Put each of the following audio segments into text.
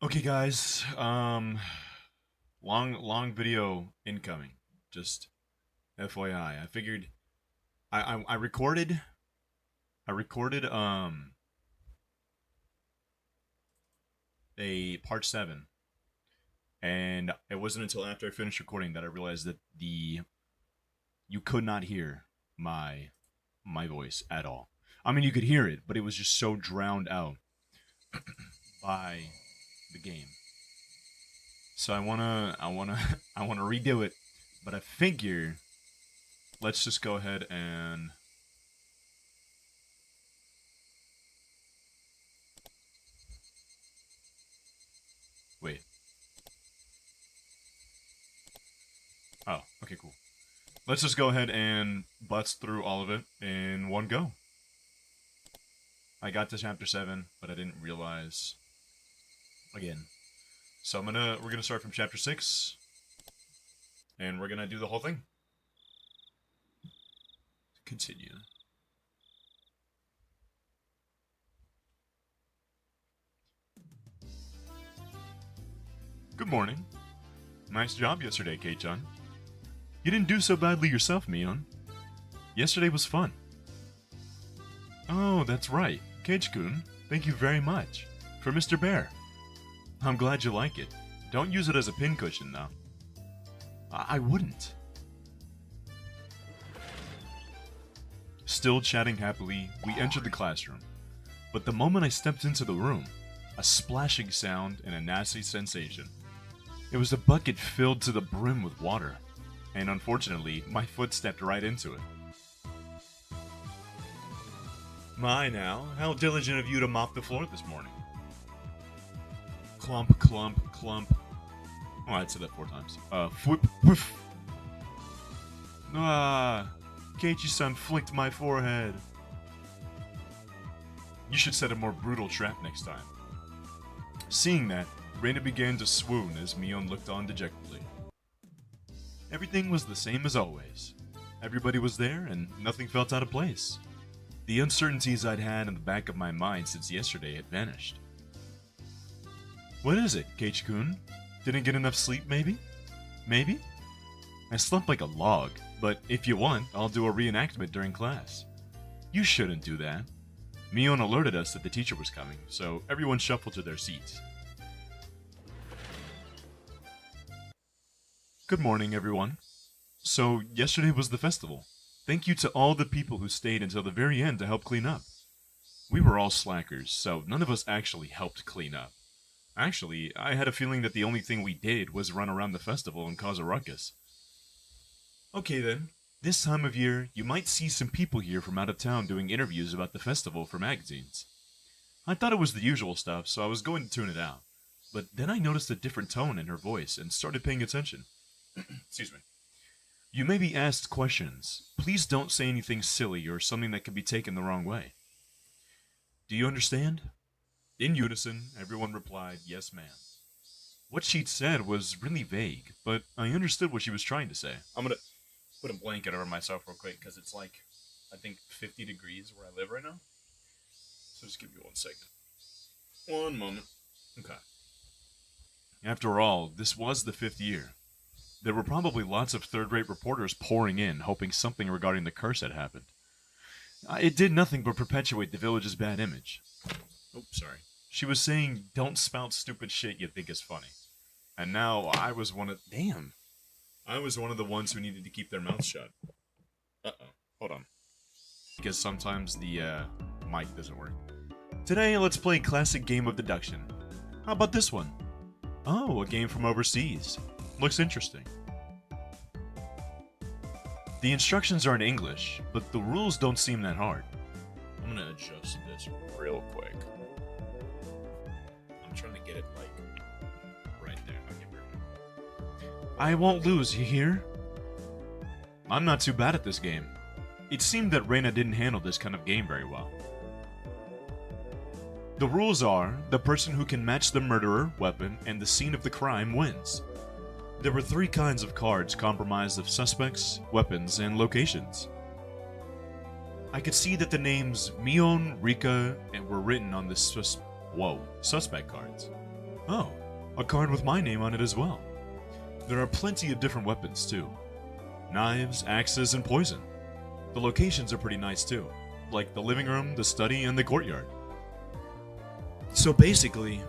Okay, guys. Long video incoming. Just FYI. I figured I recorded a part 7, and it wasn't until after I finished recording that I realized that the you could not hear my voice at all. I mean, you could hear it, but it was just so drowned out by the game. So I wanna redo it, but I figure let's just go ahead and wait. Oh, okay, cool. Let's just go ahead and bust through all of it in one go. I got to chapter 7, but I didn't realize again. So we're gonna start from chapter 6, and we're gonna do the whole thing. Continue. Good morning. Nice job yesterday, Kei-chan. You didn't do so badly yourself, Mion. Yesterday was fun. Oh, that's right. Kage-kun, thank you very much. For Mr. Bear. I'm glad you like it. Don't use it as a pincushion, though. I wouldn't. Still chatting happily, we entered the classroom. But the moment I stepped into the room, a splashing sound and a nasty sensation. It was a bucket filled to the brim with water, and unfortunately, my foot stepped right into it. My now, how diligent of you to mop the floor this morning. Clump, clump, clump. Oh, I'd said that 4 times. Whip, whiff. Ah, Keiichi-san flicked my forehead. You should set a more brutal trap next time. Seeing that, Reina began to swoon as Mion looked on dejectedly. Everything was the same as always. Everybody was there, and nothing felt out of place. The uncertainties I'd had in the back of my mind since yesterday had vanished. What is it, Keiichi-kun? Didn't get enough sleep, maybe? Maybe? I slept like a log, but if you want, I'll do a reenactment during class. You shouldn't do that. Mion alerted us that the teacher was coming, so everyone shuffled to their seats. Good morning, everyone. So, yesterday was the festival. Thank you to all the people who stayed until the very end to help clean up. We were all slackers, so none of us actually helped clean up. Actually, I had a feeling that the only thing we did was run around the festival and cause a ruckus. Okay then, this time of year, you might see some people here from out of town doing interviews about the festival for magazines. I thought it was the usual stuff, so I was going to tune it out. But then I noticed a different tone in her voice and started paying attention. Excuse me. You may be asked questions. Please don't say anything silly or something that can be taken the wrong way. Do you understand? In unison, everyone replied, yes, ma'am. What she'd said was really vague, but I understood what she was trying to say. I'm gonna put a blanket over myself real quick, because it's like, I think, 50 degrees where I live right now. So just give me 1 second. 1 moment. Okay. After all, this was the 5th year. There were probably lots of third-rate reporters pouring in, hoping something regarding the curse had happened. It did nothing but perpetuate the village's bad image. Oh, sorry. She was saying, don't spout stupid shit you think is funny. And now I was one of... Damn. I was one of the ones who needed to keep their mouths shut. Uh-oh. Hold on. Because sometimes the mic doesn't work. Today, let's play a classic game of deduction. How about this one? Oh, a game from overseas. Looks interesting. The instructions are in English, but the rules don't seem that hard. I'm gonna adjust this real quick. I'm trying to get it, like, right there. Okay, perfect. I won't lose, you hear? I'm not too bad at this game. It seemed that Reina didn't handle this kind of game very well. The rules are, the person who can match the murderer, weapon, and the scene of the crime wins. There were 3 kinds of cards comprised of suspects, weapons, and locations. I could see that the names Mion, Rika, and were written on the suspect cards. Oh, a card with my name on it as well. There are plenty of different weapons too. Knives, axes, and poison. The locations are pretty nice too, like the living room, the study, and the courtyard. So basically,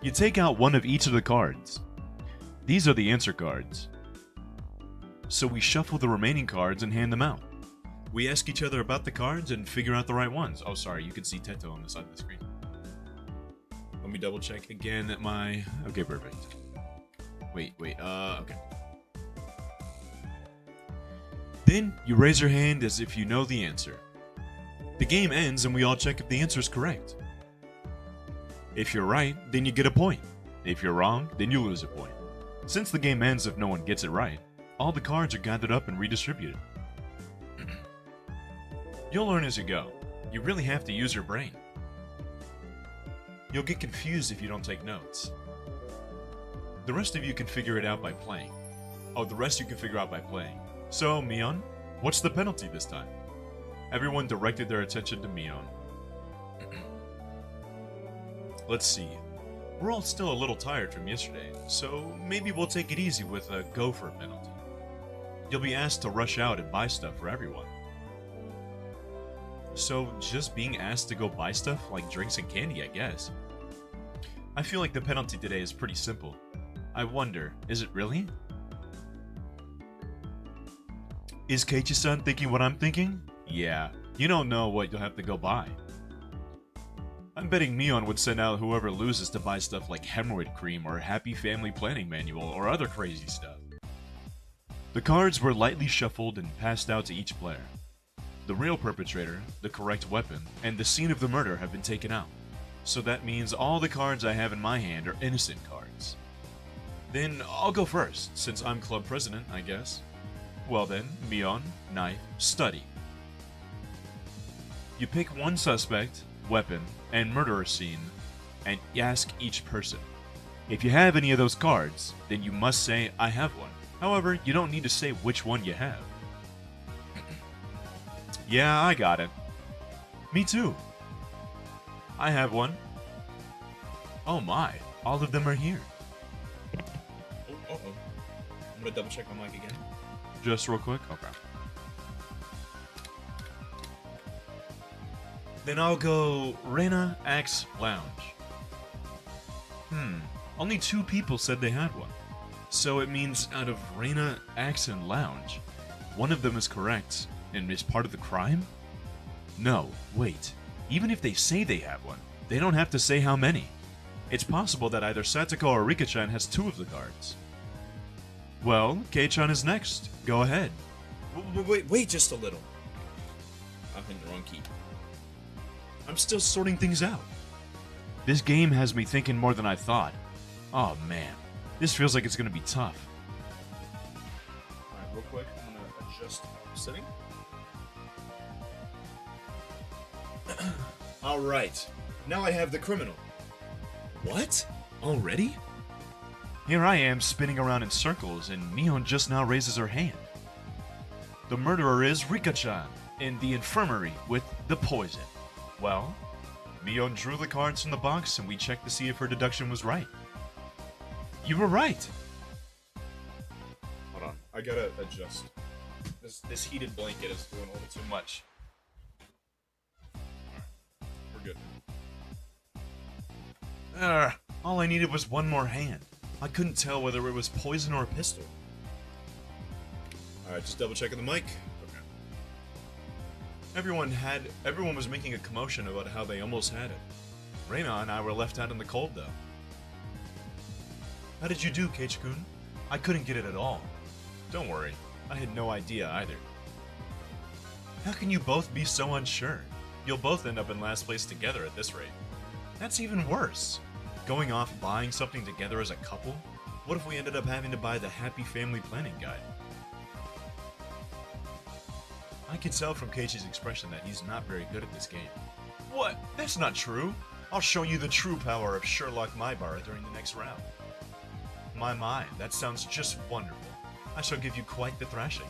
you take out one of each of the cards. These are the answer cards. So we shuffle the remaining cards and hand them out. We ask each other about the cards and figure out the right ones. Oh, sorry, you can see Teto on the side of the screen. Let me double check again at my... Okay, perfect. Wait, okay. Then, you raise your hand as if you know the answer. The game ends and we all check if the answer is correct. If you're right, then you get a point. If you're wrong, then you lose a point. Since the game ends if no one gets it right, all the cards are gathered up and redistributed. You'll learn as you go. You really have to use your brain. You'll get confused if you don't take notes. The rest of you can figure it out by playing. Oh, the rest you can figure out by playing. So, Mion, what's the penalty this time? Everyone directed their attention to Mion. Let's see. We're all still a little tired from yesterday, so maybe we'll take it easy with a gopher penalty. You'll be asked to rush out and buy stuff for everyone. So, just being asked to go buy stuff like drinks and candy, I guess. I feel like the penalty today is pretty simple. I wonder, is it really? Is Keiichi-san thinking what I'm thinking? Yeah, you don't know what you'll have to go buy. I'm betting Mion would send out whoever loses to buy stuff like hemorrhoid cream or happy family planning manual or other crazy stuff. The cards were lightly shuffled and passed out to each player. The real perpetrator, the correct weapon, and the scene of the murder have been taken out. So that means all the cards I have in my hand are innocent cards. Then I'll go first, since I'm club president, I guess. Well then, Mion, knife, study. You pick one suspect, weapon, and murderer scene, and ask each person. If you have any of those cards, then you must say, I have one. However, you don't need to say which one you have. Yeah, I got it. Me too. I have one. Oh my, all of them are here. Oh, I'm gonna double check my mic again. Just real quick? Okay. Then I'll go Reina X Lounge. Only 2 people said they had one. So it means out of Reina X and Lounge, one of them is correct and is part of the crime? No, wait. Even if they say they have one, they don't have to say how many. It's possible that either Satoko or Rika-chan has 2 of the cards. Well, Kei-chan is next. Go ahead. Wait just a little. I'm in the wrong key. I'm still sorting things out. This game has me thinking more than I thought. Oh man, this feels like it's gonna be tough. Alright, real quick, I'm gonna adjust the setting. Alright, now I have the criminal. What? Already? Here I am spinning around in circles and Mion just now raises her hand. The murderer is Rika-chan in the infirmary with the poison. Well, Mion drew the cards from the box and we checked to see if her deduction was right. You were right! Hold on, I gotta adjust. This heated blanket is doing a little too much. Alright, we're good. All I needed was one more hand. I couldn't tell whether it was poison or a pistol. Alright, just double checking the mic. Okay. Everyone was making a commotion about how they almost had it. Reina and I were left out in the cold though. How did you do, Keiichi-kun? I couldn't get it at all. Don't worry, I had no idea either. How can you both be so unsure? You'll both end up in last place together at this rate. That's even worse. Going off buying something together as a couple? What if we ended up having to buy the Happy Family Planning Guide? I can tell from Keiichi's expression that he's not very good at this game. What? That's not true. I'll show you the true power of Sherlock Maibara during the next round. My, that sounds just wonderful. I shall give you quite the thrashing.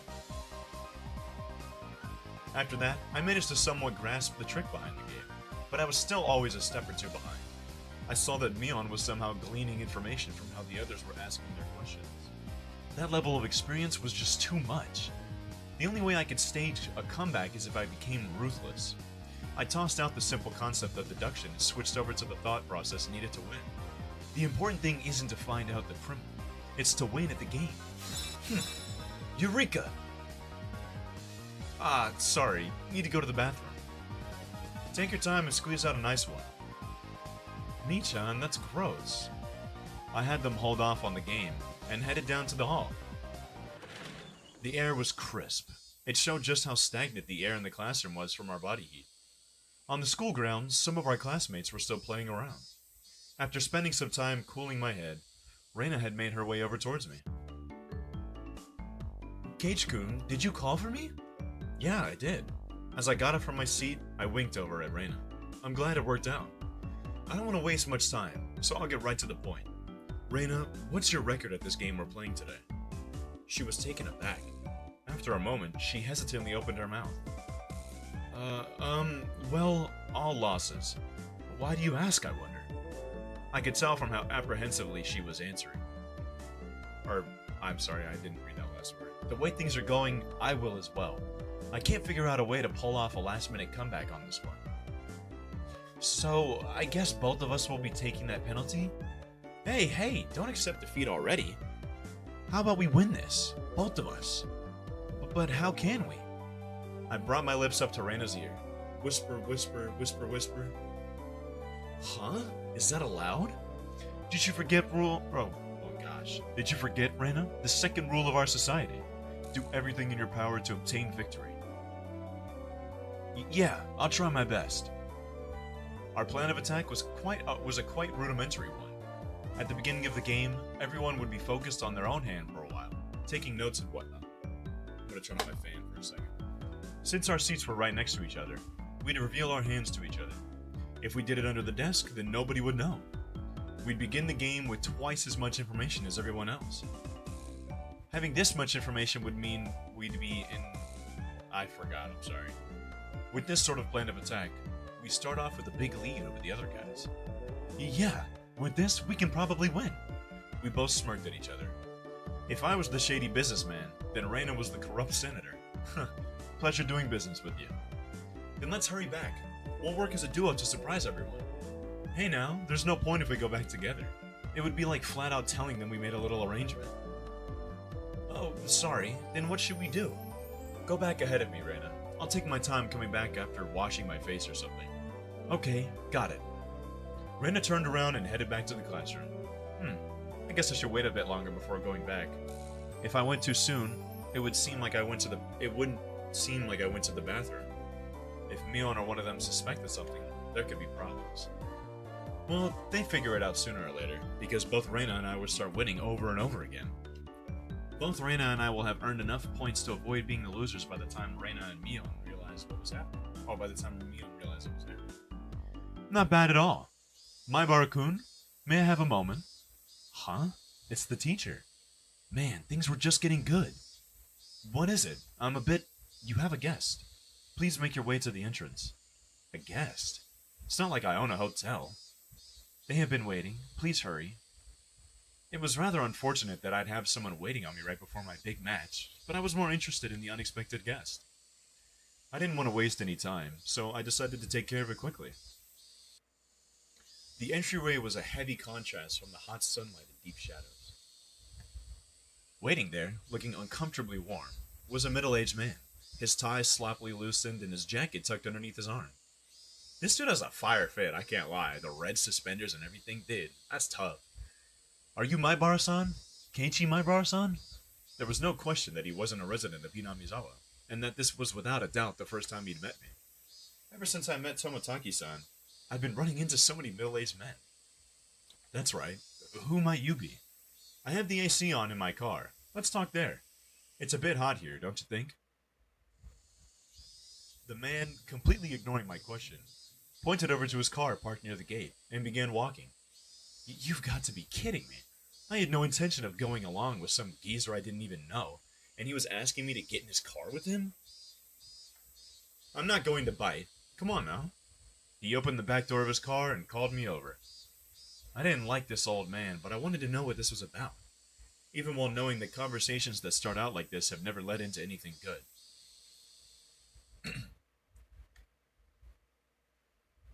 After that, I managed to somewhat grasp the trick behind the game, but I was still always a step or two behind. I saw that Mion was somehow gleaning information from how the others were asking their questions. That level of experience was just too much. The only way I could stage a comeback is if I became ruthless. I tossed out the simple concept of deduction and switched over to the thought process needed to win. The important thing isn't to find out the criminal, it's to win at the game. Eureka! Sorry, need to go to the bathroom. Take your time and squeeze out a nice one. Nichan, that's gross. I had them hold off on the game and headed down to the hall. The air was crisp. It showed just how stagnant the air in the classroom was from our body heat. On the school grounds, some of our classmates were still playing around. After spending some time cooling my head, Reina had made her way over towards me. Kage-kun, did you call for me? Yeah, I did. As I got up from my seat, I winked over at Reina. I'm glad it worked out. I don't want to waste much time, so I'll get right to the point. Reina, what's your record at this game we're playing today? She was taken aback. After a moment, she hesitantly opened her mouth. Well, all losses. Why do you ask, I wonder? I could tell from how apprehensively she was answering. I'm sorry, I didn't read that last word. The way things are going, I will as well. I can't figure out a way to pull off a last-minute comeback on this one. So, I guess both of us will be taking that penalty? Hey, don't accept defeat already. How about we win this? Both of us. But how can we? I brought my lips up to Reina's ear. Whisper, whisper, whisper, whisper. Huh? Is that allowed? Did you forget rule? Oh gosh. Did you forget, Reina? The second rule of our society. Do everything in your power to obtain victory. Yeah, I'll try my best. Our plan of attack was a quite rudimentary one. At the beginning of the game, everyone would be focused on their own hand for a while, taking notes and whatnot. I'm gonna turn on my fan for a second. Since our seats were right next to each other, we'd reveal our hands to each other. If we did it under the desk, then nobody would know. We'd begin the game with twice as much information as everyone else. Having this much information would mean we'd be in... I forgot, I'm sorry. With this sort of plan of attack, we start off with a big lead over the other guys. Yeah, with this, we can probably win. We both smirked at each other. If I was the shady businessman, then Reina was the corrupt senator. Pleasure doing business with you. Then let's hurry back. We'll work as a duo to surprise everyone. Hey now, there's no point if we go back together. It would be like flat out telling them we made a little arrangement. Oh, sorry. Then what should we do? Go back ahead of me, Reina. I'll take my time coming back after washing my face or something. Okay, got it. Reina turned around and headed back to the classroom. I guess I should wait a bit longer before going back. If I went too soon, it wouldn't seem like I went to the bathroom. If Mion or one of them suspected something, there could be problems. Well, they figure it out sooner or later, because both Reina and I will start winning over and over again. Both Reina and I will have earned enough points to avoid being the losers by the time Reina and Mion realize what was happening. Or by the time Mion realized what was happening. Not bad at all. Maibara-kun, may I have a moment? Huh? It's the teacher. Man, things were just getting good. What is it? You have a guest. Please make your way to the entrance. A guest? It's not like I own a hotel. They have been waiting. Please hurry. It was rather unfortunate that I'd have someone waiting on me right before my big match, but I was more interested in the unexpected guest. I didn't want to waste any time, so I decided to take care of it quickly. The entryway was a heavy contrast from the hot sunlight and deep shadows. Waiting there, looking uncomfortably warm, was a middle-aged man, his tie sloppily loosened and his jacket tucked underneath his arm. This dude has a fire fit, I can't lie. The red suspenders and everything that's tough. Are you Maibara-san? Keiichi Maibara-san? There was no question that he wasn't a resident of Hinamizawa, and that this was without a doubt the first time he'd met me. Ever since I met Tomotaki-san, I've been running into so many middle-aged men. That's right. Who might you be? I have the AC on in my car. Let's talk there. It's a bit hot here, don't you think? The man, completely ignoring my question, pointed over to his car parked near the gate and began walking. You've got to be kidding me. I had no intention of going along with some geezer I didn't even know, and he was asking me to get in his car with him? I'm not going to bite. Come on now. He opened the back door of his car and called me over. I didn't like this old man, but I wanted to know what this was about, even while knowing that conversations that start out like this have never led into anything good.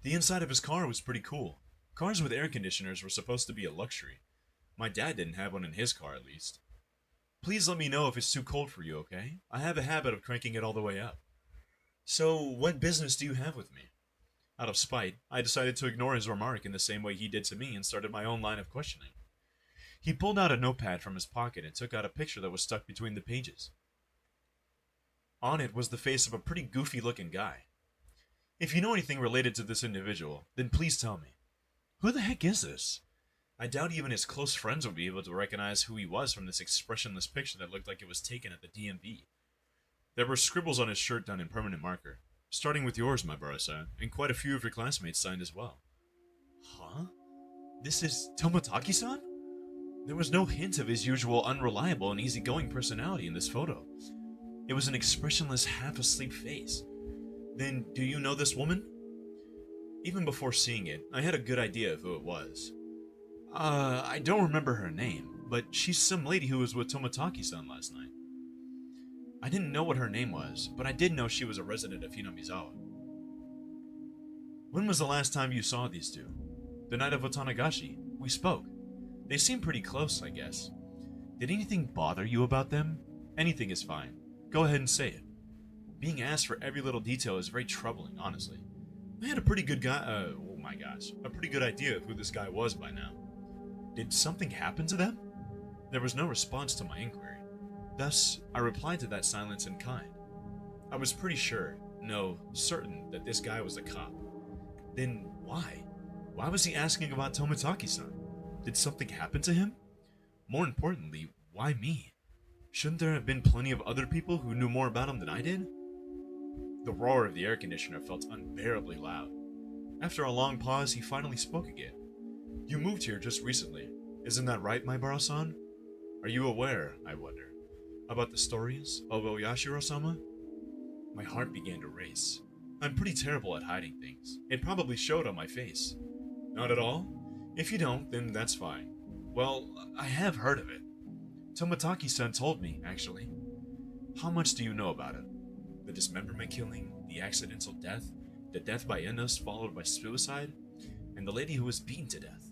The inside of his car was pretty cool. Cars with air conditioners were supposed to be a luxury. My dad didn't have one in his car, at least. Please let me know if it's too cold for you, okay? I have a habit of cranking it all the way up. So, what business do you have with me? Out of spite, I decided to ignore his remark in the same way he did to me and started my own line of questioning. He pulled out a notepad from his pocket and took out a picture that was stuck between the pages. On it was the face of a pretty goofy looking guy. If you know anything related to this individual, then please tell me. Who the heck is this? I doubt even his close friends would be able to recognize who he was from this expressionless picture that looked like it was taken at the DMV. There were scribbles on his shirt done in permanent marker, starting with yours, my Barasa, and quite a few of your classmates signed as well. Huh? This is Toмотaki-san? There was no hint of his usual unreliable and easygoing personality in this photo. It was an expressionless, half-asleep face. Then, do you know this woman? Even before seeing it, I had a good idea of who it was. I don't remember her name, but she's some lady who was with Toмотaki-san last night. I didn't know what her name was, but I did know she was a resident of Hinamizawa. When was the last time you saw these two? The night of Otanagashi. We spoke. They seem pretty close, I guess. Did anything bother you about them? Anything is fine. Go ahead and say it. Being asked for every little detail is very troubling, honestly. I had a pretty good a pretty good idea of who this guy was by now. Did something happen to them? There was no response to my inquiry. Thus, I replied to that silence in kind. I was pretty sure, no, certain, that this guy was a cop. Then why? Why was he asking about Toмотaki-san? Did something happen to him? More importantly, why me? Shouldn't there have been plenty of other people who knew more about him than I did? The roar of the air conditioner felt unbearably loud. After a long pause, he finally spoke again. You moved here just recently. Isn't that right, my Baro-san? Are you aware, I wonder, about the stories of Oyashiro-sama? My heart began to race. I'm pretty terrible at hiding things. It probably showed on my face. Not at all? If you don't, then that's fine. Well, I have heard of it. Toмотaki-san told me, actually. How much do you know about it? The dismemberment killing, the accidental death, the death by illness followed by suicide, and the lady who was beaten to death.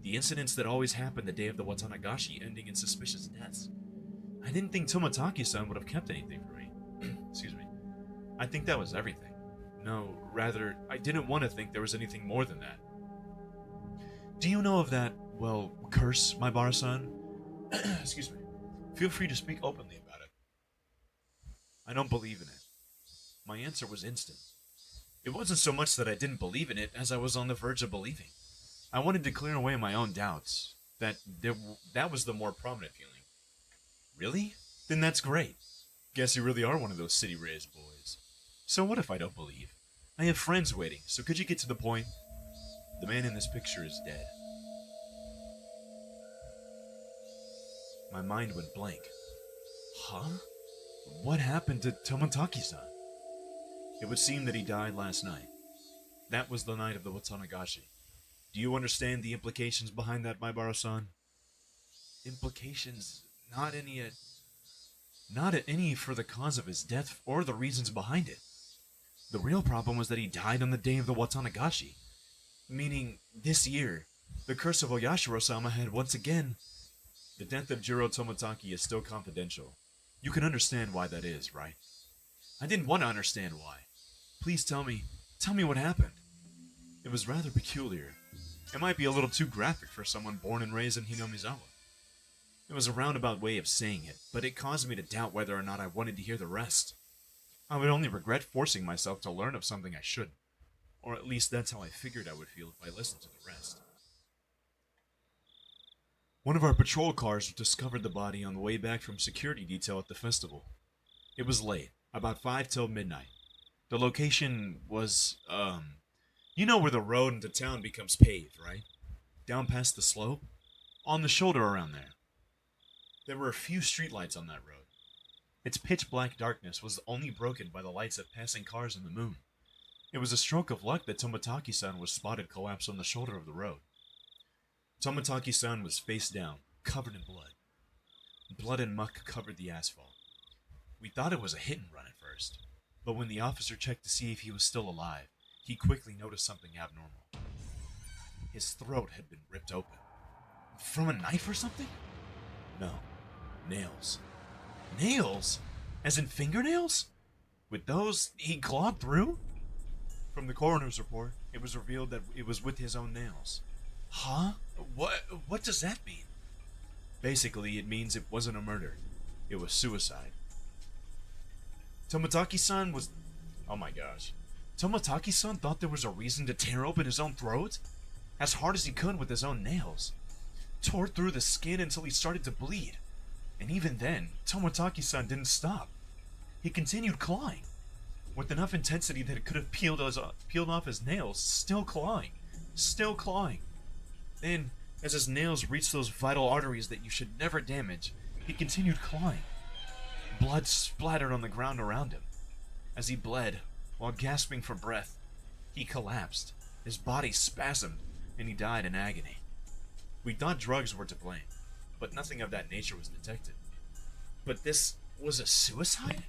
The incidents that always happened the day of the Watanagashi ending in suspicious deaths. I didn't think Toмотaki-san would have kept anything for me. Excuse me. I think that was everything. No, rather, I didn't want to think there was anything more than that. Do you know of that, well, curse, my Bara-san? Excuse me. Feel free to speak openly about it. I don't believe in it. My answer was instant. It wasn't so much that I didn't believe in it as I was on the verge of believing. I wanted to clear away my own doubts. That was the more prominent feeling. Really? Then that's great. Guess you really are one of those city-raised boys. So what if I don't believe? I have friends waiting, so could you get to the point? The man in this picture is dead. My mind went blank. Huh? What happened to Toмотaki-san? It would seem that he died last night. That was the night of the Watanagashi. Do you understand the implications behind that, my Baro-san? Implications? Not any for the cause of his death or the reasons behind it. The real problem was that he died on the day of the Watanagashi. Meaning, this year, the curse of Oyashiro-sama had once again... The death of Jiro Toмотaki is still confidential. You can understand why that is, right? I didn't want to understand why. Please tell me what happened. It was rather peculiar. It might be a little too graphic for someone born and raised in Hinamizawa. It was a roundabout way of saying it, but it caused me to doubt whether or not I wanted to hear the rest. I would only regret forcing myself to learn of something I shouldn't. Or at least that's how I figured I would feel if I listened to the rest. One of our patrol cars discovered the body on the way back from security detail at the festival. It was late, about 5 till midnight. The location was, you know where the road into town becomes paved, right? Down past the slope? On the shoulder around there. There were a few streetlights on that road. Its pitch black darkness was only broken by the lights of passing cars and the moon. It was a stroke of luck that Toмотaki-san was spotted collapsed on the shoulder of the road. Tomataki-san was face down, covered in blood. Blood and muck covered the asphalt. We thought it was a hit and run at first, but when the officer checked to see if he was still alive, he quickly noticed something abnormal. His throat had been ripped open. From a knife or something? No. Nails. Nails? As in fingernails? With those, he clawed through? From the coroner's report, it was revealed that it was with his own nails. Huh? What does that mean? Basically, it means it wasn't a murder. It was suicide. Tomataki-san was... Oh my gosh. Tomataki-san thought there was a reason to tear open his own throat? As hard as he could with his own nails. Tore through the skin until he started to bleed. And even then, Tomataki-san didn't stop. He continued clawing. With enough intensity that it could have peeled off his nails, still clawing. Still clawing. Then, as his nails reached those vital arteries that you should never damage, he continued clawing. Blood splattered on the ground around him. As he bled, while gasping for breath, he collapsed. His body spasmed, and he died in agony. We thought drugs were to blame, but nothing of that nature was detected. But this was a suicide?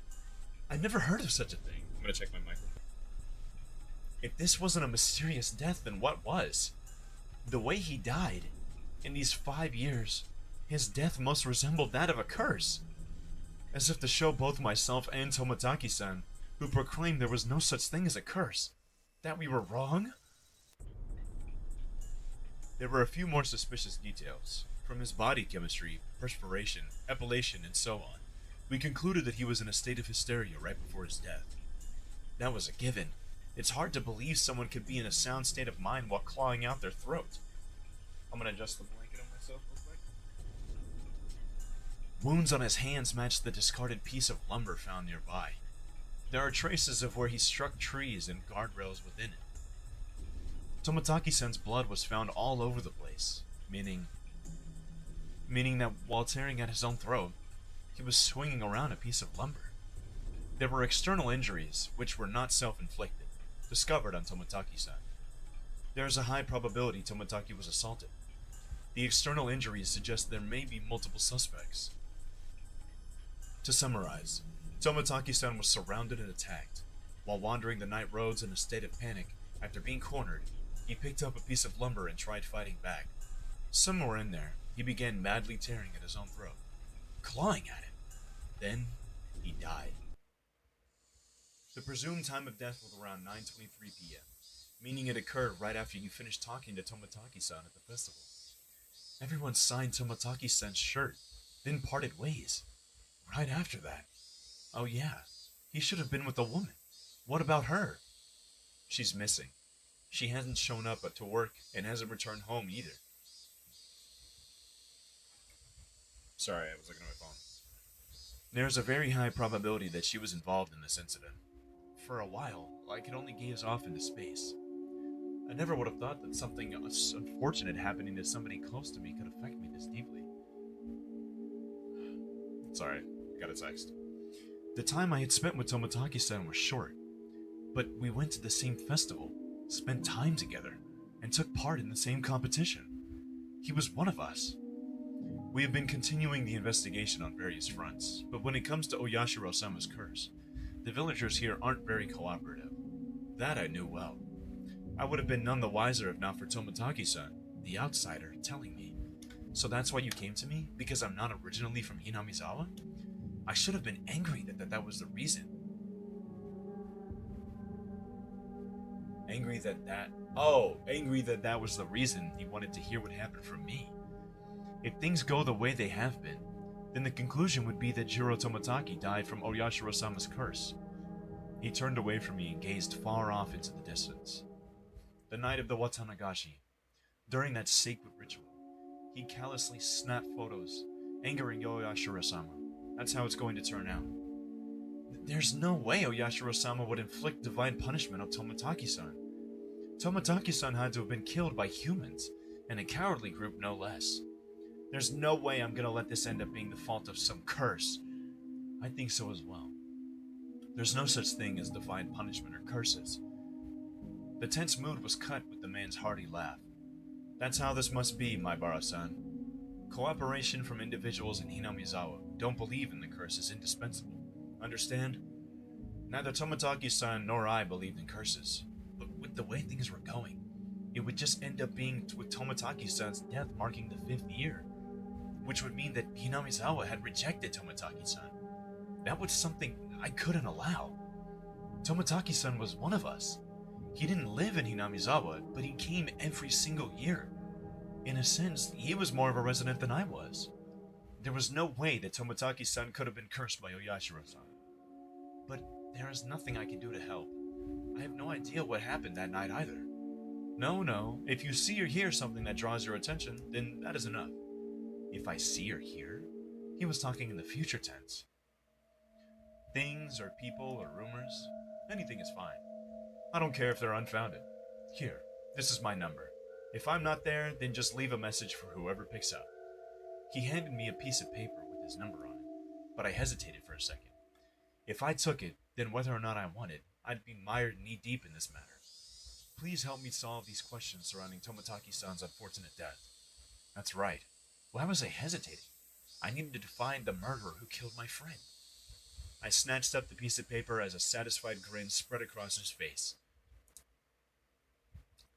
I'd never heard of such a thing. I'm gonna check my microphone. If this wasn't a mysterious death, then what was? The way he died, in these 5 years, his death most resembled that of a curse. As if to show both myself and Tomataki-san, who proclaimed there was no such thing as a curse, that we were wrong? There were a few more suspicious details. From his body chemistry, perspiration, epilation, and so on, we concluded that he was in a state of hysteria right before his death. That was a given. It's hard to believe someone could be in a sound state of mind while clawing out their throat. I'm gonna adjust the blanket on myself real quick. Wounds on his hands matched the discarded piece of lumber found nearby. There are traces of where he struck trees and guardrails within it. Tomataki-san's blood was found all over the place, meaning that while tearing at his own throat, he was swinging around a piece of lumber. There were external injuries, which were not self-inflicted, discovered on Tomataki-san. There is a high probability Tomataki was assaulted. The external injuries suggest there may be multiple suspects. To summarize, Tomataki-san was surrounded and attacked. While wandering the night roads in a state of panic, after being cornered, he picked up a piece of lumber and tried fighting back. Somewhere in there, he began madly tearing at his own throat, clawing at it. Then, he died. The presumed time of death was around 9:23 p.m., meaning it occurred right after you finished talking to Tomataki-san at the festival. Everyone signed Tomataki-san's shirt, then parted ways. Right after that. Oh yeah, he should have been with a woman. What about her? She's missing. She hasn't shown up to work and hasn't returned home either. Sorry, I was looking at my phone. There's a very high probability that she was involved in this incident. For a while, I could only gaze off into space. I never would have thought that something unfortunate happening to somebody close to me could affect me this deeply. Sorry, I got a text. The time I had spent with Tomataki-san was short, but we went to the same festival, spent time together, and took part in the same competition. He was one of us. We have been continuing the investigation on various fronts, but when it comes to Oyashiro-sama's curse, the villagers here aren't very cooperative. That I knew well. I would have been none the wiser if not for Tomataki-san, the outsider, telling me. So that's why you came to me? Because I'm not originally from Hinamizawa? I should have been angry that was the reason. Angry that was the reason he wanted to hear what happened from me. If things go the way they have been, then the conclusion would be that Jiro Tomataki died from Oyashiro-sama's curse. He turned away from me and gazed far off into the distance. The night of the Watanagashi, during that sacred ritual, he callously snapped photos, angering Oyashiro-sama. That's how it's going to turn out. There's no way Oyashiro-sama would inflict divine punishment on Tomataki-san. Tomataki-san had to have been killed by humans, and a cowardly group no less. There's no way I'm gonna let this end up being the fault of some curse. I think so as well. There's no such thing as divine punishment or curses. The tense mood was cut with the man's hearty laugh. That's how this must be, Maibara-san. Cooperation from individuals in Hinamizawa who don't believe in the curse is indispensable. Understand? Neither Toмотaki-san nor I believed in curses, but with the way things were going, it would just end up being with Toмотaki-san's death marking the 5th year, which would mean that Hinamizawa had rejected Toмотaki-san. That was something I couldn't allow. Toмотaki-san was one of us. He didn't live in Hinamizawa, but he came every single year. In a sense, he was more of a resident than I was. There was no way that Toмотaki-san could have been cursed by Oyashiro-san. But there is nothing I can do to help. I have no idea what happened that night either. No, if you see or hear something that draws your attention, then that is enough. If I see or hear? He was talking in the future tense. Things or people or rumors, anything is fine. I don't care if they're unfounded. Here, this is my number. If I'm not there, then just leave a message for whoever picks up. He handed me a piece of paper with his number on it, but I hesitated for a second. If I took it, then whether or not I wanted, I'd be mired knee-deep in this matter. Please help me solve these questions surrounding Toмотaki-san's unfortunate death. That's right. Why was I hesitating? I needed to find the murderer who killed my friend. I snatched up the piece of paper as a satisfied grin spread across his face.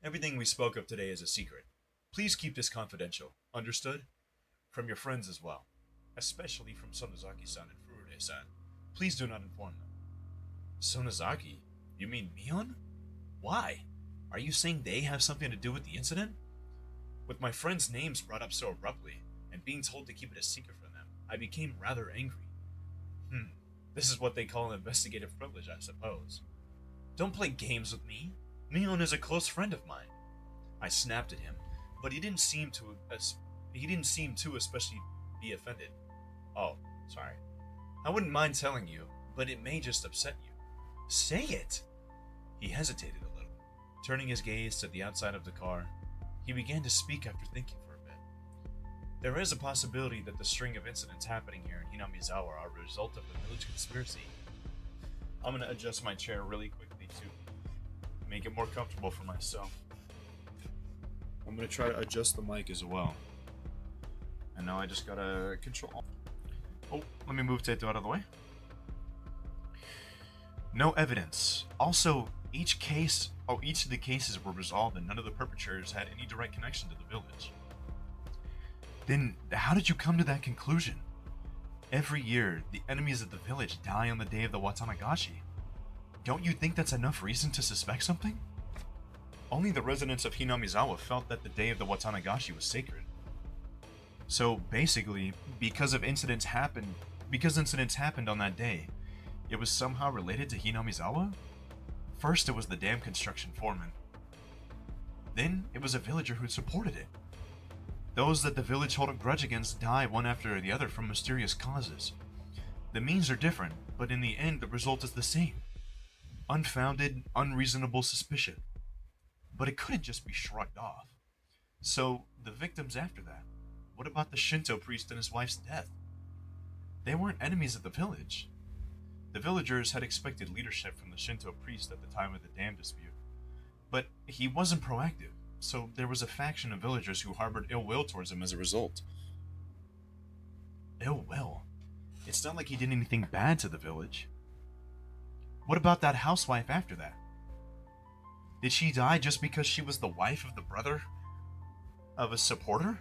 Everything we spoke of today is a secret. Please keep this confidential. Understood? From your friends as well. Especially from Sonozaki-san and Furude-san. Please do not inform them. Sonozaki? You mean Mion? Why? Are you saying they have something to do with the incident? With my friends' names brought up so abruptly, and being told to keep it a secret from them, I became rather angry. This is what they call investigative privilege, I suppose. Don't play games with me. Mion is a close friend of mine. I snapped at him, but he didn't seem to especially be offended. Oh, sorry. I wouldn't mind telling you, but it may just upset you. Say it! He hesitated a little. Turning his gaze to the outside of the car, he began to speak after thinking for a bit. There is a possibility that the string of incidents happening here in Hinamizawa are a result of the village conspiracy. I'm going to adjust my chair really quickly to make it more comfortable for myself. I'm going to try to adjust the mic as well. And now I just gotta control. Oh, let me move Tato out of the way. No evidence. Also, each of the cases were resolved and none of the perpetrators had any direct connection to the village. Then, how did you come to that conclusion? Every year, the enemies of the village die on the day of the Watanagashi. Don't you think that's enough reason to suspect something? Only the residents of Hinamizawa felt that the day of the Watanagashi was sacred. So basically, because incidents happened on that day, it was somehow related to Hinamizawa? First it was the dam construction foreman. Then it was a villager who supported it. Those that the village hold a grudge against die one after the other from mysterious causes. The means are different, but in the end the result is the same. Unfounded, unreasonable suspicion. But it couldn't just be shrugged off. So, the victims after that. What about the Shinto priest and his wife's death? They weren't enemies of the village. The villagers had expected leadership from the Shinto priest at the time of the dam dispute. But he wasn't proactive, so there was a faction of villagers who harbored ill will towards him as a result. Ill will? It's not like he did anything bad to the village. What about that housewife after that? Did she die just because she was the wife of the brother of a supporter?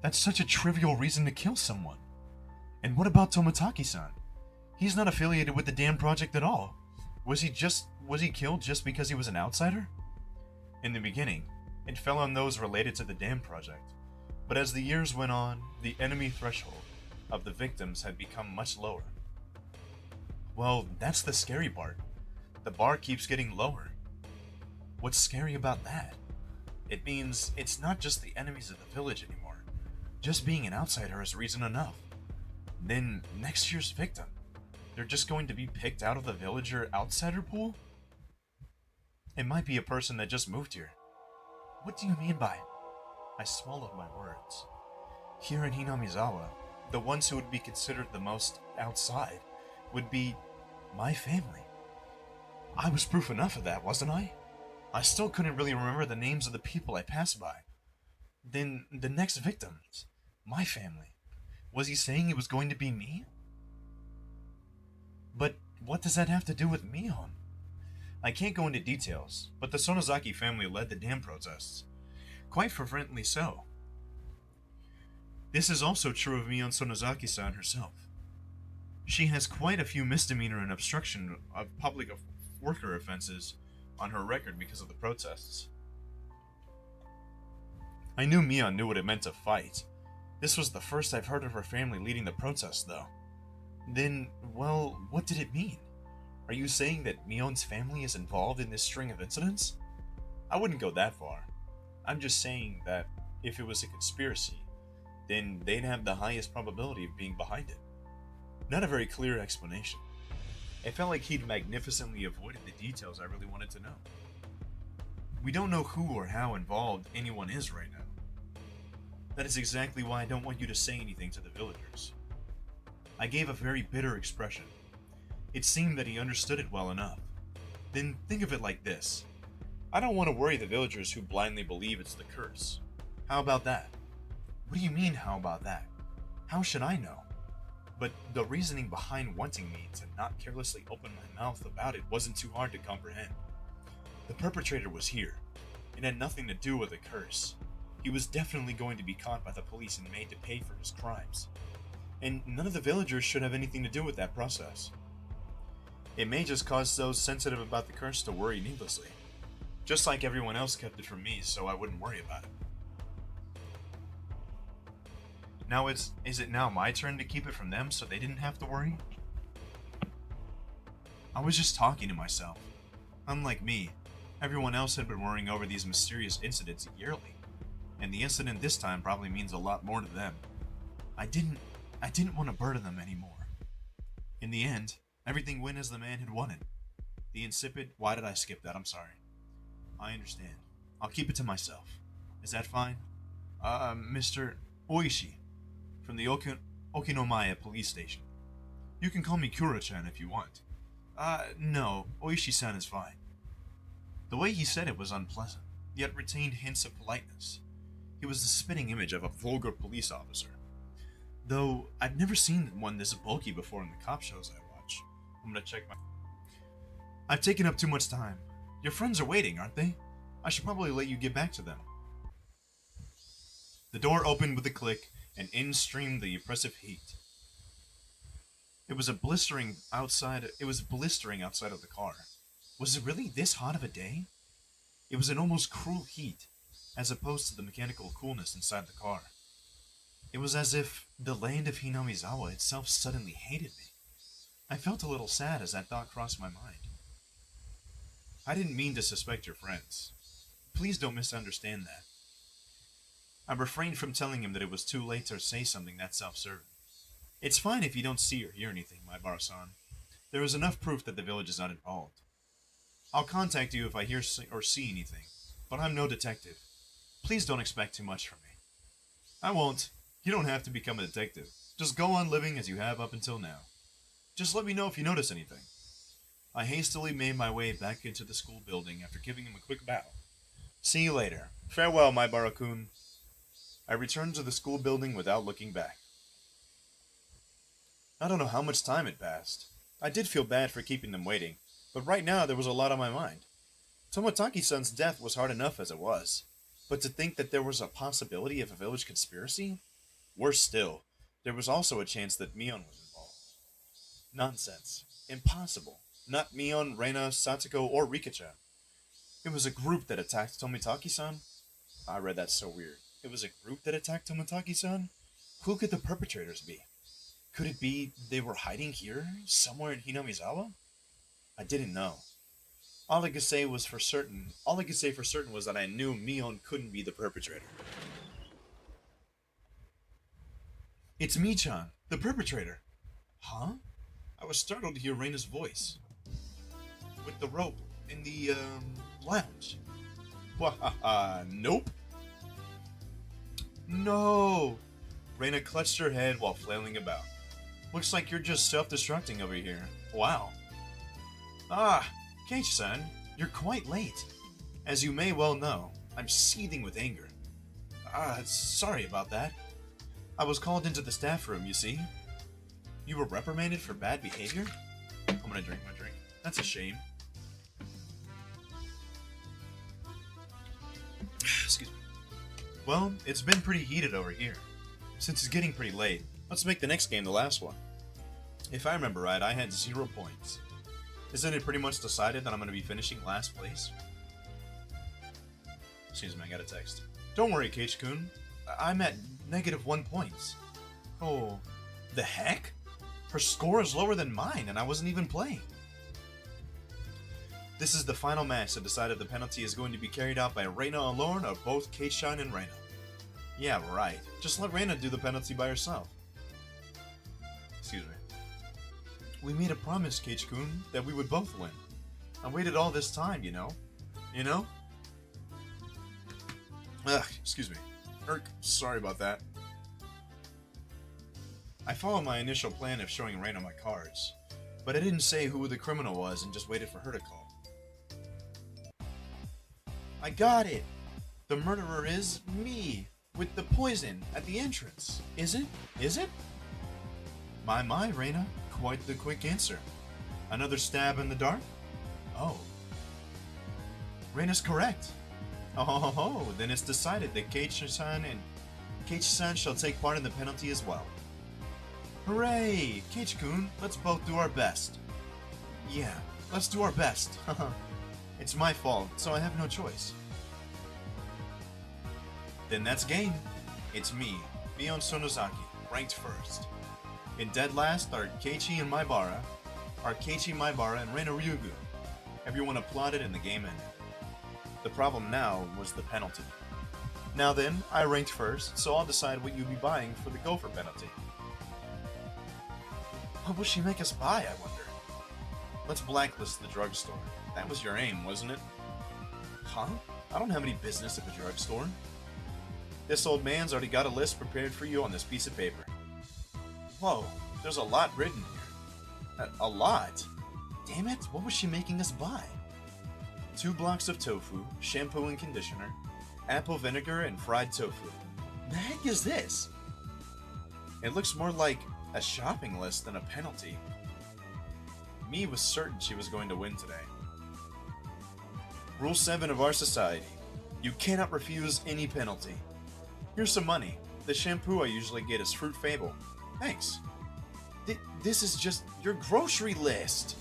That's such a trivial reason to kill someone. And what about Toмотaki-san? He's not affiliated with the dam project at all. Was he killed just because he was an outsider? In the beginning, it fell on those related to the dam project. But as the years went on, the enemy threshold of the victims had become much lower. Well, that's the scary part. The bar keeps getting lower. What's scary about that? It means it's not just the enemies of the village anymore. Just being an outsider is reason enough. Then, next year's victim, they're just going to be picked out of the villager outsider pool? It might be a person that just moved here. What do you mean by... I swallowed my words. Here in Hinamizawa, the ones who would be considered the most outside would be my family. I was proof enough of that, wasn't I? I still couldn't really remember the names of the people I passed by. Then the next victim, my family. Was he saying it was going to be me? But what does that have to do with Mion? I can't go into details, but the Sonozaki family led the dam protests. Quite fervently so. This is also true of Mion Sonozaki-san herself. She has quite a few misdemeanor and obstruction of public worker offenses on her record because of the protests. I knew Mion knew what it meant to fight. This was the first I've heard of her family leading the protests, though. Then, well, what did it mean? Are you saying that Mion's family is involved in this string of incidents? I wouldn't go that far. I'm just saying that if it was a conspiracy, then they'd have the highest probability of being behind it. Not a very clear explanation. It felt like he'd magnificently avoided the details I really wanted to know. We don't know who or how involved anyone is right now. That is exactly why I don't want you to say anything to the villagers. I gave a very bitter expression. It seemed that he understood it well enough. Then think of it like this. I don't want to worry the villagers who blindly believe it's the curse. How about that? What do you mean, how about that? How should I know? But the reasoning behind wanting me to not carelessly open my mouth about it wasn't too hard to comprehend. The perpetrator was here. It had nothing to do with a curse. He was definitely going to be caught by the police and made to pay for his crimes. And none of the villagers should have anything to do with that process. It may just cause those sensitive about the curse to worry needlessly. Just like everyone else kept it from me, so I wouldn't worry about it. Now is it now my turn to keep it from them so they didn't have to worry? I was just talking to myself. Unlike me, everyone else had been worrying over these mysterious incidents yearly, and the incident this time probably means a lot more to them. I didn't want to burden them anymore. In the end, everything went as the man had wanted. The insipid, why did I skip that? I'm sorry. I understand. I'll keep it to myself. Is that fine? Mr. Oishi, from the Okinomiya police station. You can call me Kura-chan if you want. No, Oishi-san is fine. The way he said it was unpleasant, yet retained hints of politeness. He was the spitting image of a vulgar police officer. Though, I've never seen one this bulky before in the cop shows I watch. I'm gonna check my... I've taken up too much time. Your friends are waiting, aren't they? I should probably let you get back to them. The door opened with a click, and in streamed the oppressive heat. It was blistering outside of the car. Was it really this hot of a day? It was an almost cruel heat, as opposed to the mechanical coolness inside the car. It was as if the land of Hinamizawa itself suddenly hated me. I felt a little sad as that thought crossed my mind. I didn't mean to suspect your friends. Please don't misunderstand that. I refrained from telling him that it was too late to say something that self-serving. It's fine if you don't see or hear anything, my Baro-san. There is enough proof that the village is not involved. I'll contact you if I hear or see anything, but I'm no detective. Please don't expect too much from me. I won't. You don't have to become a detective. Just go on living as you have up until now. Just let me know if you notice anything. I hastily made my way back into the school building after giving him a quick bow. See you later. Farewell, my Baro-kun. I returned to the school building without looking back. I don't know how much time had passed. I did feel bad for keeping them waiting, but right now there was a lot on my mind. Tomotaki-san's death was hard enough as it was, but to think that there was a possibility of a village conspiracy? Worse still, there was also a chance that Mion was involved. Nonsense. Impossible. Not Mion, Reina, Satoko, or Rika-chan. It was a group that attacked Tomotaki-san? I read that so weird. It was a group that attacked Tomotaki-san? Who could the perpetrators be? Could it be they were hiding here, somewhere in Hinamizawa? I didn't know. All I could say for certain was that I knew Mion couldn't be the perpetrator. It's me-chan, the perpetrator. Huh? I was startled to hear Reina's voice. With the rope in the, lounge. Wahaha, nope. No! Reina clutched her head while flailing about. Looks like you're just self-destructing over here. Wow. Ah, Keiichi-san, you're quite late. As you may well know, I'm seething with anger. Sorry about that. I was called into the staff room, you see. You were reprimanded for bad behavior? I'm gonna drink my drink. That's a shame. Excuse me. Well, it's been pretty heated over here. Since it's getting pretty late, let's make the next game the last one. If I remember right, I had 0 points. Isn't it pretty much decided that I'm going to be finishing last place? Excuse me, I got a text. Don't worry, Ch.1. I'm at -1 points. Oh, the heck? Her score is lower than mine, and I wasn't even playing. This is the final match to decide if the penalty is going to be carried out by Reina alone or both Ch.1 and Reina. Yeah, right. Just let Reina do the penalty by herself. Excuse me. We made a promise, Ch.1, that we would both win. I waited all this time, you know? You know? Excuse me. Sorry about that. I followed my initial plan of showing Reina my cards, but I didn't say who the criminal was and just waited for her to call. I got it! The murderer is me, with the poison at the entrance. Is it? Is it? My, Reina. Quite the quick answer. Another stab in the dark? Oh. Reina's correct. Oh, then it's decided that Ch.1 shall take part in the penalty as well. Hooray! Ch.1, let's both do our best. Yeah, let's do our best. It's my fault, so I have no choice. Then that's game. It's me, Mion Sonozaki, ranked first. In dead last are Keiichi and Maibara, and Reina Ryugu. Everyone applauded and the game ended. The problem now was the penalty. Now then, I ranked first, so I'll decide what you'll be buying for the gopher penalty. What will she make us buy, I wonder? Let's blacklist the drugstore. That was your aim, wasn't it? Huh? I don't have any business at the drugstore. This old man's already got a list prepared for you on this piece of paper. Whoa, there's a lot written here. A lot? Damn it, what was she making us buy? 2 blocks of tofu, shampoo and conditioner, apple vinegar, and fried tofu. The heck is this? It looks more like a shopping list than a penalty. Me was certain she was going to win today. Rule 7 of our society. You cannot refuse any penalty. Here's some money. The shampoo I usually get is Fruit Fable. Thanks. This is just your grocery list.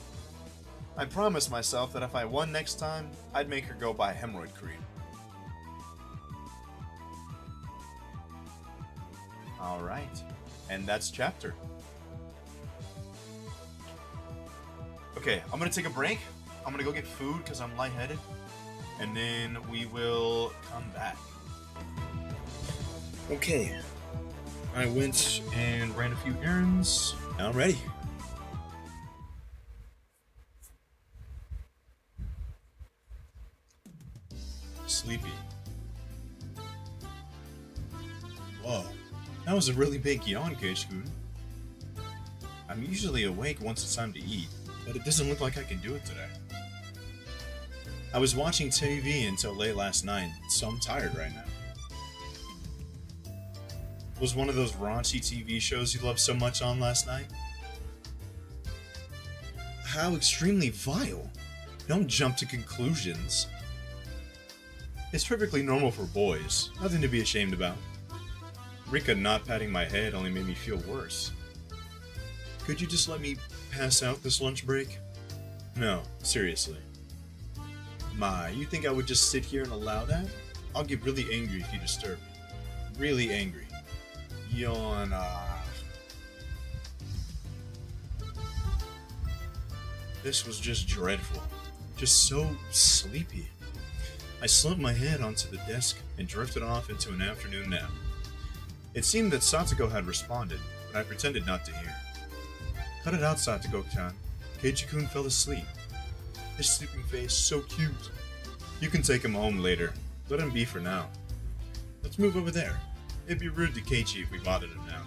I promised myself that if I won next time, I'd make her go buy hemorrhoid cream. Alright, and that's chapter. Okay, I'm gonna take a break. I'm gonna go get food because I'm lightheaded. And then we will come back. Okay. I went and ran a few errands. Now I'm ready. Sleepy. Whoa. That was a really big yawn, Ch.1. I'm usually awake once it's time to eat, but it doesn't look like I can do it today. I was watching TV until late last night, so I'm tired right now. Was one of those raunchy TV shows you loved so much on last night? How extremely vile. Don't jump to conclusions. It's perfectly normal for boys, nothing to be ashamed about. Rika not patting my head only made me feel worse. Could you just let me pass out this lunch break? No, seriously. Ma, you think I would just sit here and allow that? I'll get really angry if you disturb me. Really angry. Yawn. This was just dreadful. Just so sleepy. I slumped my head onto the desk and drifted off into an afternoon nap. It seemed that Satsuko had responded, but I pretended not to hear. Cut it out, Satsuko-chan. Ch.1 fell asleep. His sleeping face, so cute. You can take him home later. Let him be for now. Let's move over there. It'd be rude to Keiichi if we bothered him now.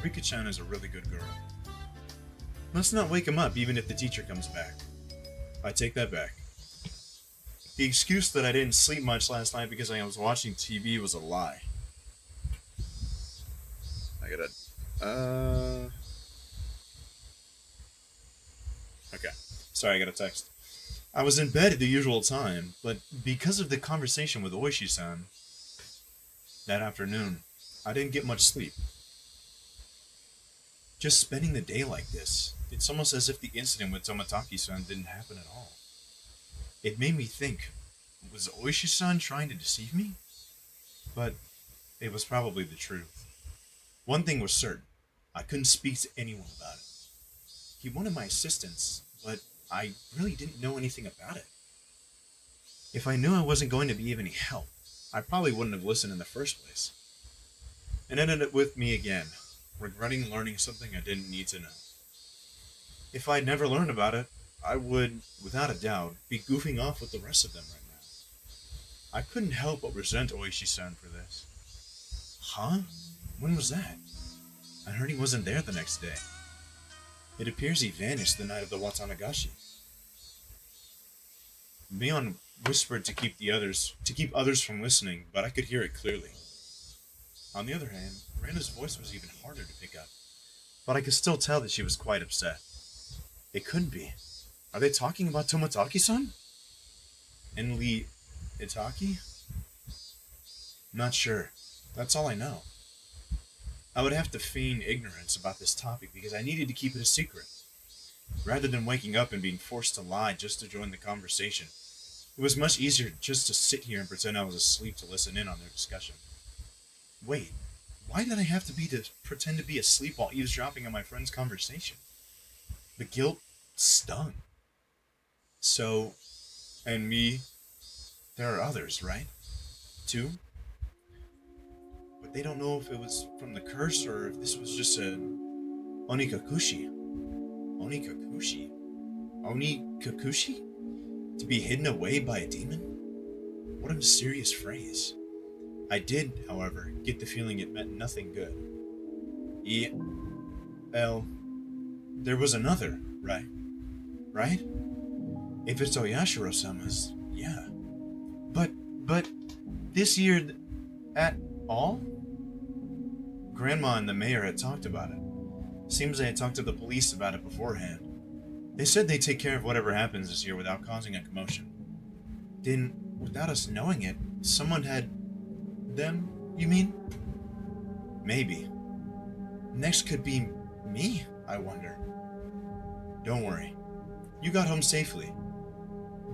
Rika-chan is a really good girl. Let's not wake him up even if the teacher comes back. I take that back. The excuse that I didn't sleep much last night because I was watching TV was a lie. I gotta. Okay. Sorry, I got a text. I was in bed at the usual time, but because of the conversation with Oishi-san that afternoon, I didn't get much sleep. Just spending the day like this, it's almost as if the incident with Tomataki-san didn't happen at all. It made me think, was Oishi-san trying to deceive me? But it was probably the truth. One thing was certain, I couldn't speak to anyone about it. He wanted my assistance, but I really didn't know anything about it. If I knew I wasn't going to be of any help, I probably wouldn't have listened in the first place. It ended up with me again, regretting learning something I didn't need to know. If I'd never learned about it, I would, without a doubt, be goofing off with the rest of them right now. I couldn't help but resent Oishi-san for this. Huh? When was that? I heard he wasn't there the next day. It appears he vanished the night of the Watanagashi. Mion whispered to keep others from listening, but I could hear it clearly. On the other hand, Miranda's voice was even harder to pick up, but I could still tell that she was quite upset. It couldn't be. Are they talking about Tomataki-san? And Lee Itaki? Not sure. That's all I know. I would have to feign ignorance about this topic because I needed to keep it a secret. Rather than waking up and being forced to lie just to join the conversation, it was much easier just to sit here and pretend I was asleep to listen in on their discussion. Wait, why did I have to pretend to be asleep while eavesdropping on my friend's conversation? The guilt stung. So, and me, there are others, right? Two? But they don't know if it was from the curse or if this was just a Onikakushi. Onikakushi? Onikakushi? To be hidden away by a demon? What a mysterious phrase. I did, however, get the feeling it meant nothing good. There was another, right? Right? If it's Oyashiro-sama's, yeah. But, this year, at all? Grandma and the mayor had talked about it. Seems they had talked to the police about it beforehand. They said they'd take care of whatever happens this year without causing a commotion. Then, without us knowing it, someone had... them, you mean? Maybe. Next could be me, I wonder. Don't worry. You got home safely.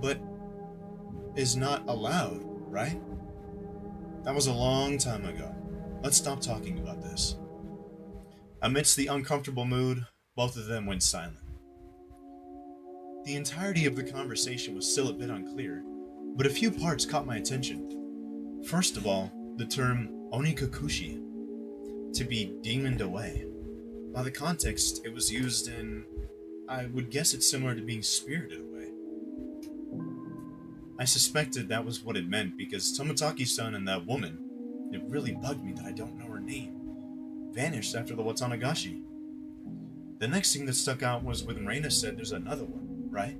But is not allowed, right? That was a long time ago. Let's stop talking about this. Amidst the uncomfortable mood, both of them went silent. The entirety of the conversation was still a bit unclear, but a few parts caught my attention. First of all, the term Onikakushi, to be demoned away. By the context, it was used in... I would guess it's similar to being spirited away. I suspected that was what it meant because Tomataki-san and that woman, it really bugged me that I don't know her name, vanished after the Watanagashi. The next thing that stuck out was when Reina said there's another one, right?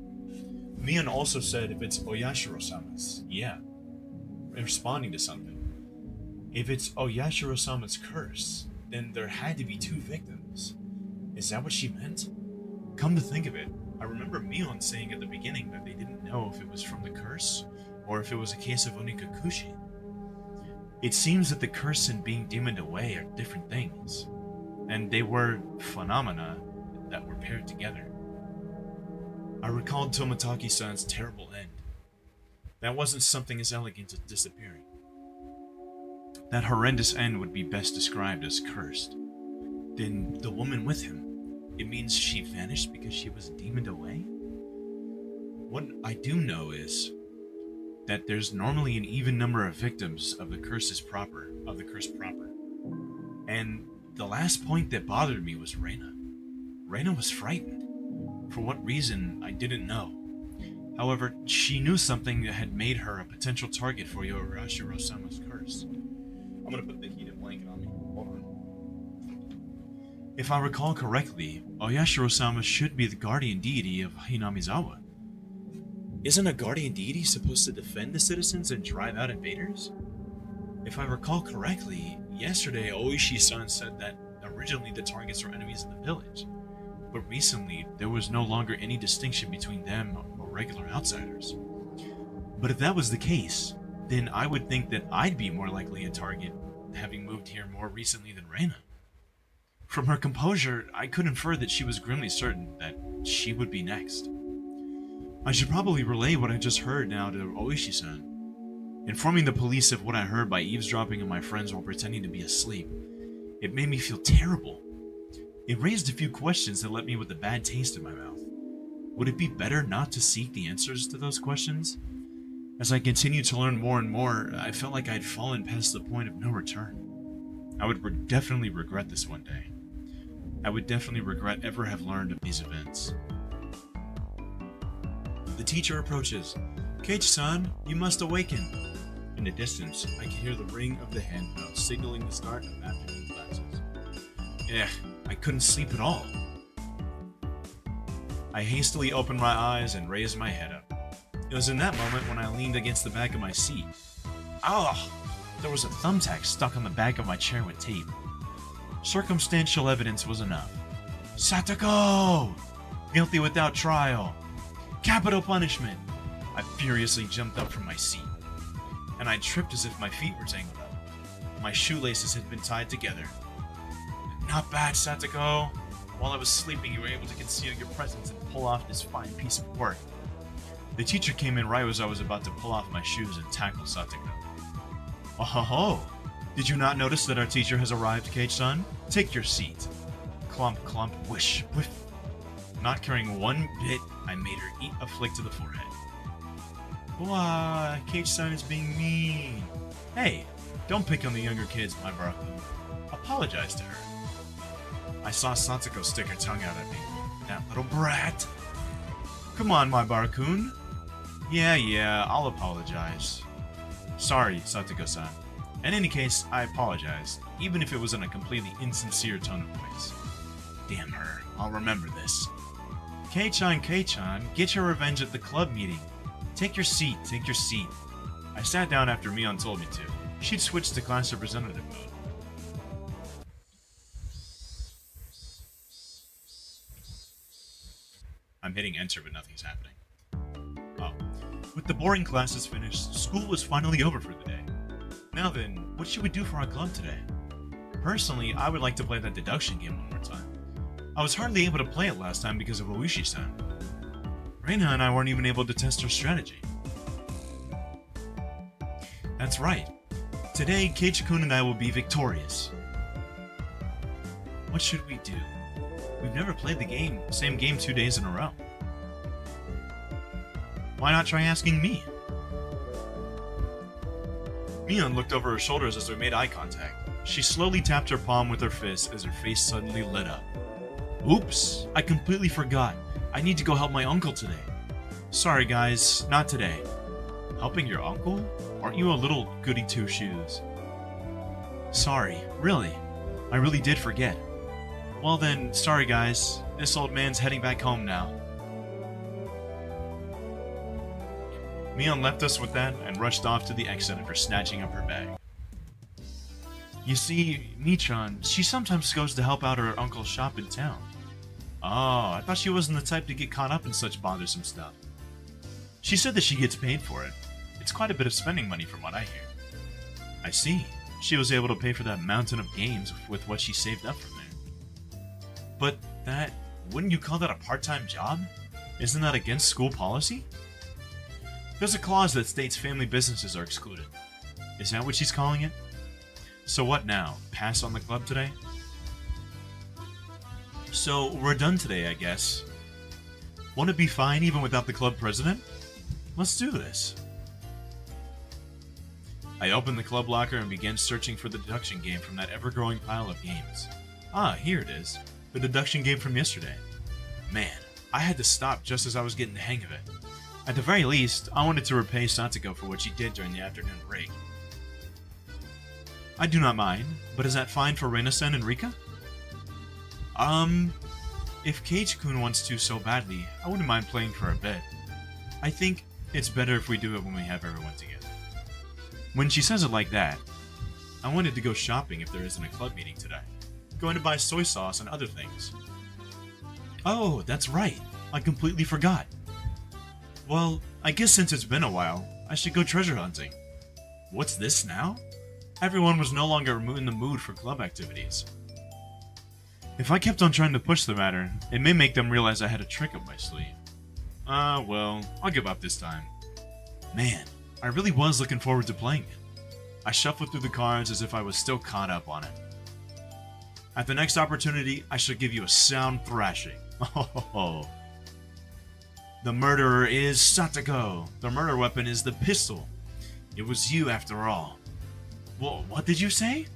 Mion also said if it's Oyashiro-sama's, yeah, responding to something. If it's Oyashiro-sama's curse, then there had to be two victims. Is that what she meant? Come to think of it, I remember Mion saying at the beginning that they didn't know if it was from the curse or if it was a case of Onikakushi. It seems that the curse and being demoned away are different things, and they were phenomena that were paired together. I recalled Tomataki-san's terrible end. That wasn't something as elegant as disappearing. That horrendous end would be best described as cursed. Then the woman with him, it means she vanished because she was demoned away? What I do know is that there's normally an even number of victims of the curse proper. And the last point that bothered me was Reina. Reina was frightened. For what reason, I didn't know. However, she knew something that had made her a potential target for Yorashiro-sama's curse. I'm gonna put the heated blanket on me. Hold on. If I recall correctly, Oyashiro-sama should be the guardian deity of Hinamizawa. Isn't a guardian deity supposed to defend the citizens and drive out invaders? If I recall correctly, yesterday Oishi-san said that originally the targets were enemies in the village, but recently there was no longer any distinction between them or regular outsiders. But if that was the case, then I would think that I'd be more likely a target, having moved here more recently than Reina. From her composure, I could infer that she was grimly certain that she would be next. I should probably relay what I just heard now to Oishi-san. Informing the police of what I heard by eavesdropping on my friends while pretending to be asleep, it made me feel terrible. It raised a few questions that left me with a bad taste in my mouth. Would it be better not to seek the answers to those questions? As I continued to learn more and more, I felt like I'd fallen past the point of no return. I would definitely regret this one day. I would definitely regret ever have learned of these events. The teacher approaches. Kage-san, you must awaken. In the distance, I can hear the ring of the handbell signaling the start of afternoon classes. I couldn't sleep at all. I hastily opened my eyes and raised my head up. It was in that moment when I leaned against the back of my seat. There was a thumbtack stuck on the back of my chair with tape. Circumstantial evidence was enough. Satoko! Guilty without trial. Capital punishment! I furiously jumped up from my seat, and I tripped as if my feet were tangled up. My shoelaces had been tied together. Not bad, Satoko. While I was sleeping, you were able to conceal your presence and pull off this fine piece of work. The teacher came in right as I was about to pull off my shoes and tackle Satoko. Oh ho ho! Did you not notice that our teacher has arrived, Kage-san? Take your seat. Clump, clump, whish, whiff. Not caring one bit, I made her eat a flick to the forehead. Wah, Kage-san is being mean. Hey, don't pick on the younger kids, my Baraku. Apologize to her. I saw Satoko stick her tongue out at me. That little brat. Come on, my Barakun. Yeah, I'll apologize. Sorry, Satoko-san. In any case, I apologize, even if it was in a completely insincere tone of voice. Damn her, I'll remember this. Kei-chan, get your revenge at the club meeting. Take your seat. I sat down after Mion told me to. She'd switched to class representative mode. I'm hitting enter, but nothing's happening. With the boring classes finished, school was finally over for the day. Now then, what should we do for our club today? Personally, I would like to play that deduction game one more time. I was hardly able to play it last time because of Oishi-san. Reina and I weren't even able to test her strategy. That's right. Today, Kage-kun and I will be victorious. What should we do? We've never played the same game 2 days in a row. Why not try asking me? Mion looked over her shoulders as we made eye contact. She slowly tapped her palm with her fist as her face suddenly lit up. Oops, I completely forgot. I need to go help my uncle today. Sorry guys, not today. Helping your uncle? Aren't you a little goody two-shoes? Sorry, really. I really did forget. Well then, sorry guys. This old man's heading back home now. Mion left us with that and rushed off to the exit after snatching up her bag. You see, Michan, she sometimes goes to help out her uncle's shop in town. Oh, I thought she wasn't the type to get caught up in such bothersome stuff. She said that she gets paid for it. It's quite a bit of spending money from what I hear. I see. She was able to pay for that mountain of games with what she saved up from there. But wouldn't you call that a part-time job? Isn't that against school policy? There's a clause that states family businesses are excluded. Is that what she's calling it? So what now? Pass on the club today? So we're done today, I guess. Won't it be fine even without the club president? Let's do this. I opened the club locker and began searching for the deduction game from that ever-growing pile of games. Ah, here it is. The deduction game from yesterday. Man, I had to stop just as I was getting the hang of it. At the very least, I wanted to repay Satoko for what she did during the afternoon break. I do not mind, but is that fine for Reina-san and Rika? If Kage-kun wants to so badly, I wouldn't mind playing for a bit. I think It's better if we do it when we have everyone together. When she says it like that, I wanted to go shopping if there isn't a club meeting today. Going to buy soy sauce and other things. Oh, that's right. I completely forgot. Well, I guess since it's been a while, I should go treasure hunting. What's this now? Everyone was no longer in the mood for club activities. If I kept on trying to push the matter, it may make them realize I had a trick up my sleeve. Well, I'll give up this time. Man, I really was looking forward to playing it. I shuffled through the cards as if I was still caught up on it. At the next opportunity, I shall give you a sound thrashing. Oh. The murderer is Satoko. The murder weapon is the pistol. It was you after all. Well, what did you say?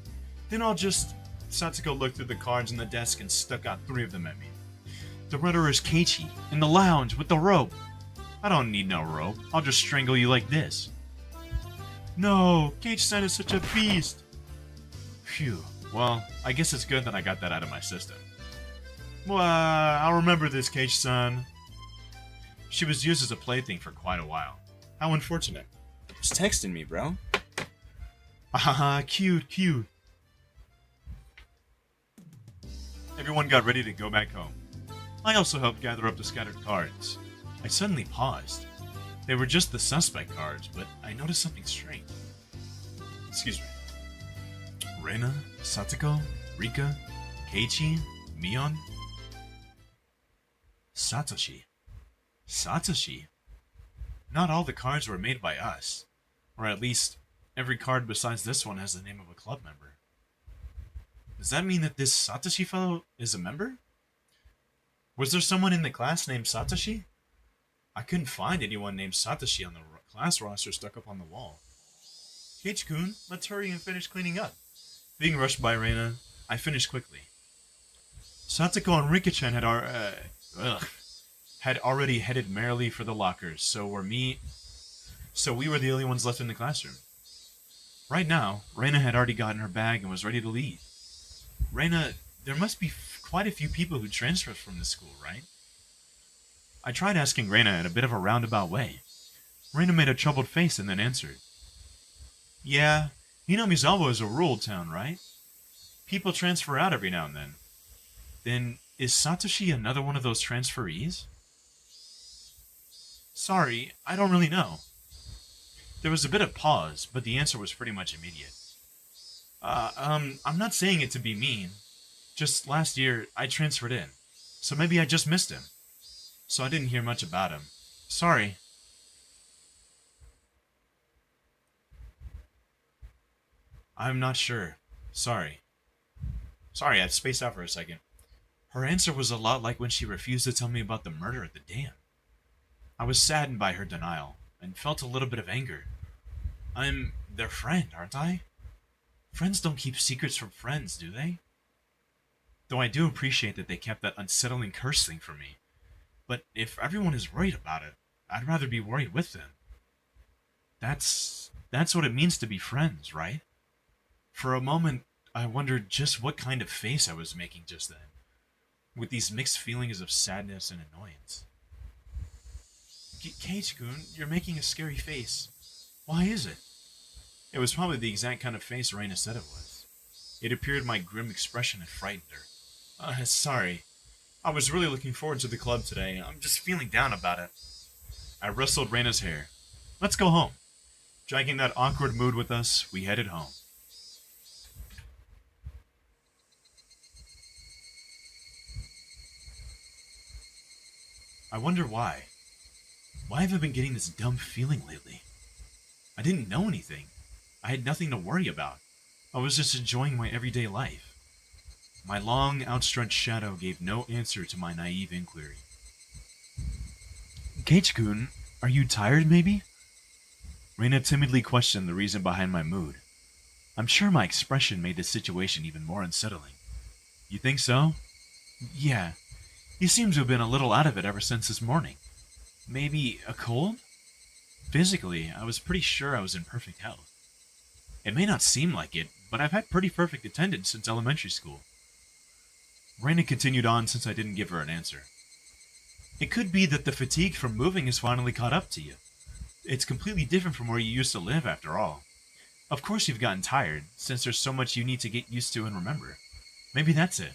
Then I'll just... Satoko looked through the cards on the desk and stuck out 3 of them at me. The murderer is Keiichi, in the lounge with the rope. I don't need no rope. I'll just strangle you like this. No, Keiichi-san is such a beast. Phew. Well, I guess it's good that I got that out of my system. Well, I'll remember this, Keiichi-san. She was used as a plaything for quite a while. How unfortunate. Who's texting me, bro? Ah, cute. Everyone got ready to go back home. I also helped gather up the scattered cards. I suddenly paused. They were just the suspect cards, but I noticed something strange. Excuse me. Reina, Satoko, Rika, Keiichi, Mion. Satoshi? Not all the cards were made by us. Or at least, every card besides this one has the name of a club member. Does that mean that this Satoshi fellow is a member? Was there someone in the class named Satoshi? I couldn't find anyone named Satoshi on the class roster stuck up on the wall. Keiichi-kun, let's hurry and finish cleaning up. Being rushed by Reina, I finished quickly. Satoko and Rika-chan had already headed merrily for the lockers, so we were the only ones left in the classroom. Right now, Reina had already gotten her bag and was ready to leave. Reina, there must be quite a few people who transferred from the school, right? I tried asking Reina in a bit of a roundabout way. Reina made a troubled face and then answered. Yeah, Hinamizawa is a rural town, right? People transfer out every now and then. Then, is Satoshi another one of those transferees? Sorry, I don't really know. There was a bit of pause, but the answer was pretty much immediate. I'm not saying it to be mean. Just last year, I transferred in. So maybe I just missed him. So I didn't hear much about him. Sorry. I'm not sure. Sorry. Sorry, I spaced out for a second. Her answer was a lot like when she refused to tell me about the murder at the dam. I was saddened by her denial, and felt a little bit of anger. I'm their friend, aren't I? Friends don't keep secrets from friends, do they? Though I do appreciate that they kept that unsettling curse thing from me. But if everyone is worried about it, I'd rather be worried with them. That's what it means to be friends, right? For a moment, I wondered just what kind of face I was making just then, with these mixed feelings of sadness and annoyance. Keiichi-kun, you're making a scary face. Why is it? It was probably the exact kind of face Reina said it was. It appeared my grim expression had frightened her. Sorry. I was really looking forward to the club today. I'm just feeling down about it. I rustled Reina's hair. Let's go home. Dragging that awkward mood with us, we headed home. I wonder why. Why have I been getting this dumb feeling lately? I didn't know anything. I had nothing to worry about. I was just enjoying my everyday life. My long, outstretched shadow gave no answer to my naive inquiry. Keiichi-kun, are you tired, maybe? Reina timidly questioned the reason behind my mood. I'm sure my expression made the situation even more unsettling. You think so? Yeah. You seem to have been a little out of it ever since this morning. Maybe a cold? Physically, I was pretty sure I was in perfect health. It may not seem like it, but I've had pretty perfect attendance since elementary school. Reina continued on since I didn't give her an answer. It could be that the fatigue from moving has finally caught up to you. It's completely different from where you used to live, after all. Of course you've gotten tired, since there's so much you need to get used to and remember. Maybe that's it.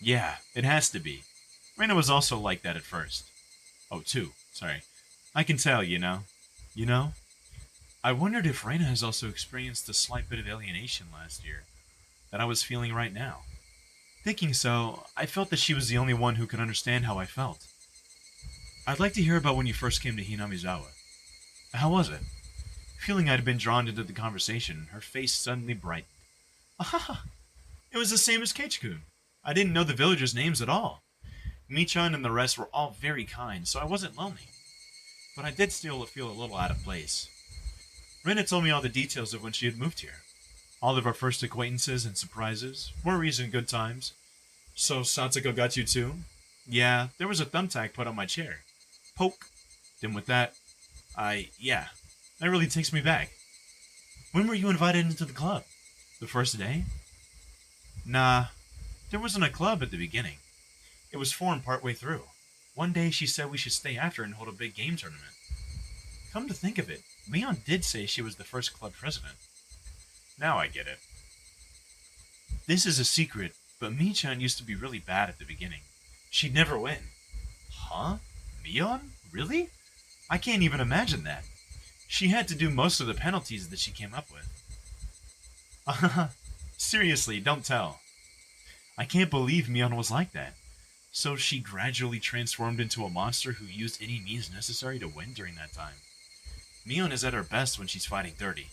Yeah, it has to be. Reina was also like that at first. Oh, too. Sorry. I can tell, you know. You know? I wondered if Reina has also experienced a slight bit of alienation last year that I was feeling right now. Thinking so, I felt that she was the only one who could understand how I felt. I'd like to hear about when you first came to Hinamizawa. How was it? Feeling I'd been drawn into the conversation, her face suddenly brightened. Ah, it was the same as Keiichi-kun. I didn't know the villagers' names at all. Michan and the rest were all very kind, so I wasn't lonely. But I did still feel a little out of place. Rena told me all the details of when she had moved here. All of our first acquaintances and surprises, worries and good times. So Satsuko got you too? Yeah, there was a thumbtack put on my chair. Poke. Then with that, yeah, that really takes me back. When were you invited into the club? The first day? Nah, there wasn't a club at the beginning. It was formed partway through. One day she said we should stay after and hold a big game tournament. Come to think of it, Leon did say she was the first club president. Now I get it. This is a secret, but Michan used to be really bad at the beginning. She'd never win. Huh? Mion? Really? I can't even imagine that. She had to do most of the penalties that she came up with. Seriously, don't tell. I can't believe Mion was like that. So she gradually transformed into a monster who used any means necessary to win during that time. Mion is at her best when she's fighting dirty.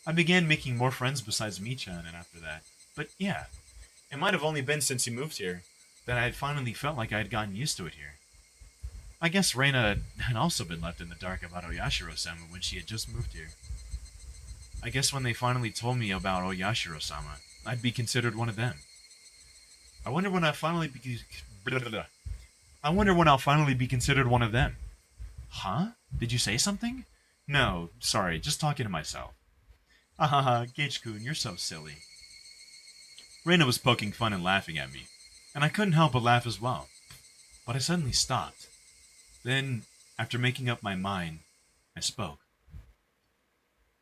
I began making more friends besides Michan and after that. But yeah, it might have only been since he moved here that I had finally felt like I had gotten used to it here. I guess Reina had also been left in the dark about Oyashiro-sama when she had just moved here. I guess when they finally told me about Oyashiro-sama, I'd be considered one of them. I wonder when I'll finally be considered one of them. Huh? Did you say something? No, sorry, just talking to myself. Ahaha, Keiichi-kun, you're so silly. Reina was poking fun and laughing at me, and I couldn't help but laugh as well. But I suddenly stopped. Then, after making up my mind, I spoke.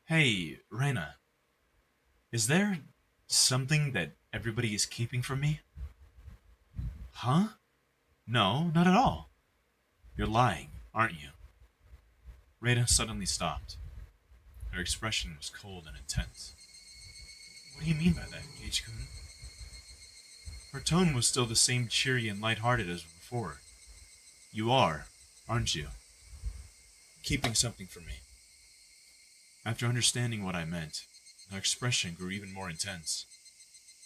Hey, Reina. Is there something that everybody is keeping from me? Huh? No, not at all. You're lying, aren't you? Reina suddenly stopped. Her expression was cold and intense. What do you mean by that, Keiichi-kun? Her tone was still the same cheery and light-hearted as before. You are, aren't you? Keeping something from me. After understanding what I meant, her expression grew even more intense.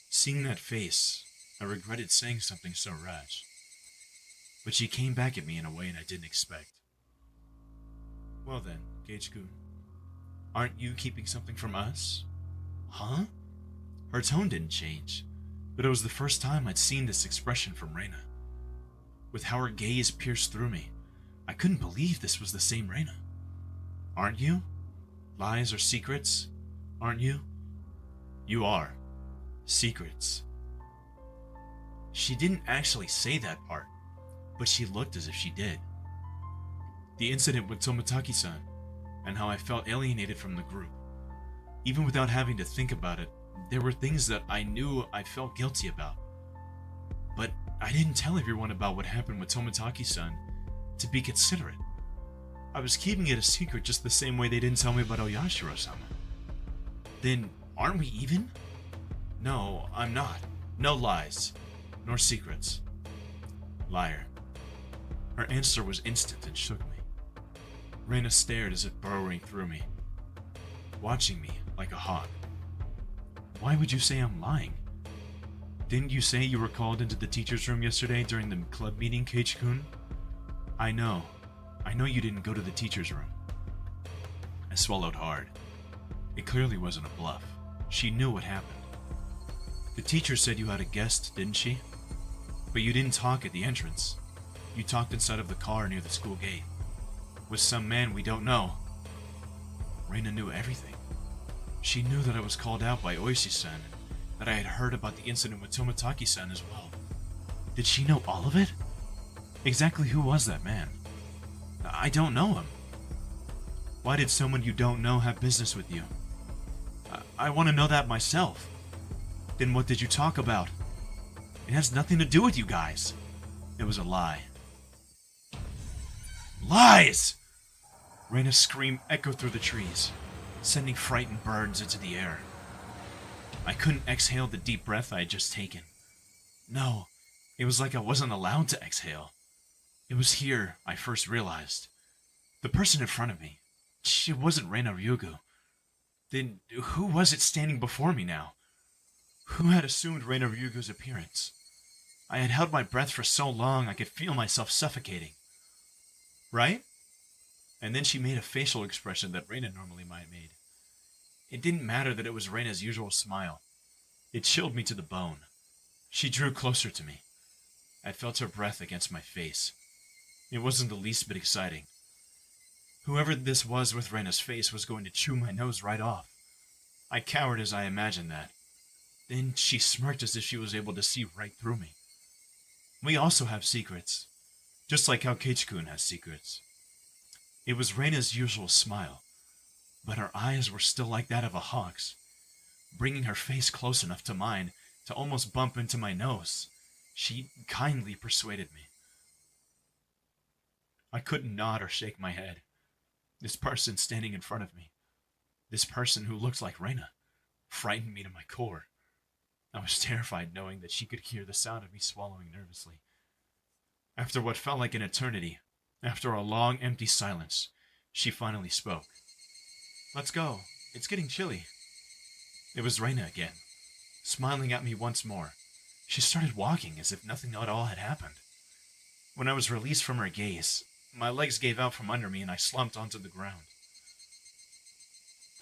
Seeing that face, I regretted saying something so rash. But she came back at me in a way I didn't expect. Well then, Keiichi-kun, aren't you keeping something from us? Huh? Her tone didn't change, but it was the first time I'd seen this expression from Reina. With how her gaze pierced through me, I couldn't believe this was the same Reina. Aren't you? Lies or secrets? Aren't you? You are. Secrets. She didn't actually say that part, but she looked as if she did. The incident with Tomotaki-san, and how I felt alienated from the group. Even without having to think about it, there were things that I knew I felt guilty about. But I didn't tell everyone about what happened with Tomotaki-san to be considerate. I was keeping it a secret just the same way they didn't tell me about Oyashiro-sama. Then, aren't we even? No, I'm not. No lies. Nor secrets. Liar. Her answer was instant and shook me. Reina stared as if burrowing through me, watching me like a hawk. Why would you say I'm lying? Didn't you say you were called into the teacher's room yesterday during the club meeting, Keiichi-kun? I know you didn't go to the teacher's room. I swallowed hard. It clearly wasn't a bluff. She knew what happened. The teacher said you had a guest, didn't she? But you didn't talk at the entrance. You talked inside of the car near the school gate. With some man we don't know. Reina knew everything. She knew that I was called out by Oishi-san, and that I had heard about the incident with Tomotaki-san as well. Did she know all of it? Exactly who was that man? I don't know him. Why did someone you don't know have business with you? I want to know that myself. Then what did you talk about? It has nothing to do with you guys. It was a lie. Lies! Reina's scream echoed through the trees, sending frightened birds into the air. I couldn't exhale the deep breath I had just taken. No, it was like I wasn't allowed to exhale. It was here I first realized. The person in front of me, it wasn't Reina Ryugu. Then who was it standing before me now? Who had assumed Reina Ryugu's appearance? I had held my breath for so long I could feel myself suffocating. Right? And then she made a facial expression that Reina normally might have made. It didn't matter that it was Reina's usual smile. It chilled me to the bone. She drew closer to me. I felt her breath against my face. It wasn't the least bit exciting. Whoever this was with Reina's face was going to chew my nose right off. I cowered as I imagined that. Then she smirked as if she was able to see right through me. We also have secrets, just like how Ch.1 has secrets. It was Reina's usual smile, but her eyes were still like that of a hawk's, bringing her face close enough to mine to almost bump into my nose. She kindly persuaded me. I couldn't nod or shake my head. This person standing in front of me, this person who looked like Reina, frightened me to my core. I was terrified knowing that she could hear the sound of me swallowing nervously. After what felt like an eternity, after a long, empty silence, she finally spoke. Let's go. It's getting chilly. It was Reina again, smiling at me once more. She started walking as if nothing at all had happened. When I was released from her gaze, my legs gave out from under me and I slumped onto the ground.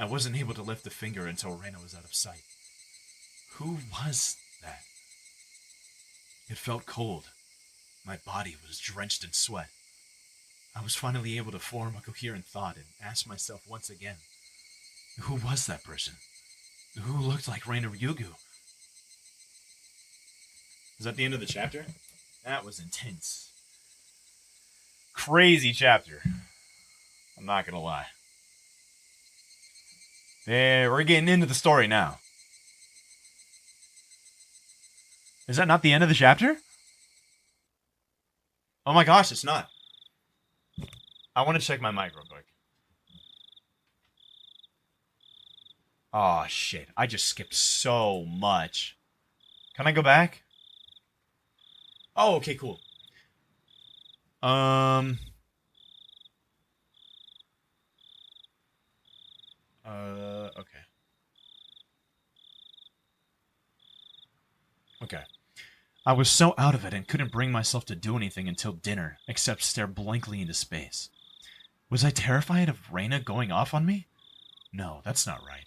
I wasn't able to lift a finger until Reina was out of sight. Who was that? It felt cold. My body was drenched in sweat. I was finally able to form a coherent thought and ask myself once again, who was that person? Who looked like Reina Ryugu? Is that the end of the chapter? That was intense. Crazy chapter. I'm not gonna lie. We're getting into the story now. Is that not the end of the chapter? Oh my gosh, it's not. I want to check my mic real quick. Oh shit, I just skipped so much. Can I go back? Oh, okay, cool. Okay. Okay. I was so out of it and couldn't bring myself to do anything until dinner, except stare blankly into space. Was I terrified of Reina going off on me? No, that's not right.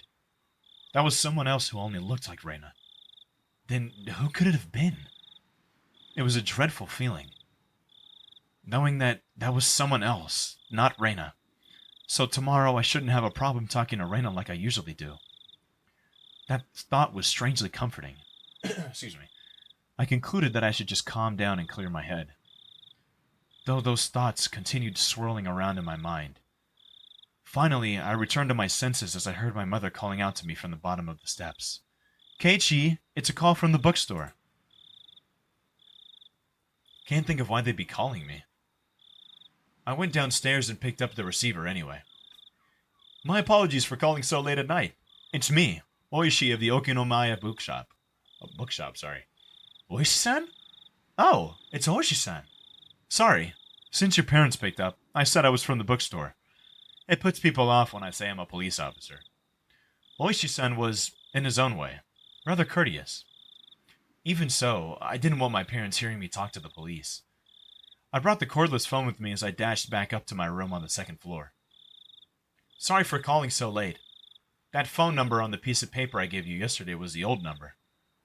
That was someone else who only looked like Reina. Then who could it have been? It was a dreadful feeling, knowing that was someone else, not Reina. So tomorrow I shouldn't have a problem talking to Reina like I usually do. That thought was strangely comforting. Excuse me. I concluded that I should just calm down and clear my head, though those thoughts continued swirling around in my mind. Finally, I returned to my senses as I heard my mother calling out to me from the bottom of the steps. Keiichi, it's a call from the bookstore. Can't think of why they'd be calling me. I went downstairs and picked up the receiver anyway. My apologies for calling so late at night. It's me, Oishi of the Okinomaya bookshop. Oishi-san? Oh, it's Oishi-san. Sorry. Since your parents picked up, I said I was from the bookstore. It puts people off when I say I'm a police officer. Oishi-san was, in his own way, rather courteous. Even so, I didn't want my parents hearing me talk to the police. I brought the cordless phone with me as I dashed back up to my room on the second floor. Sorry for calling so late. That phone number on the piece of paper I gave you yesterday was the old number.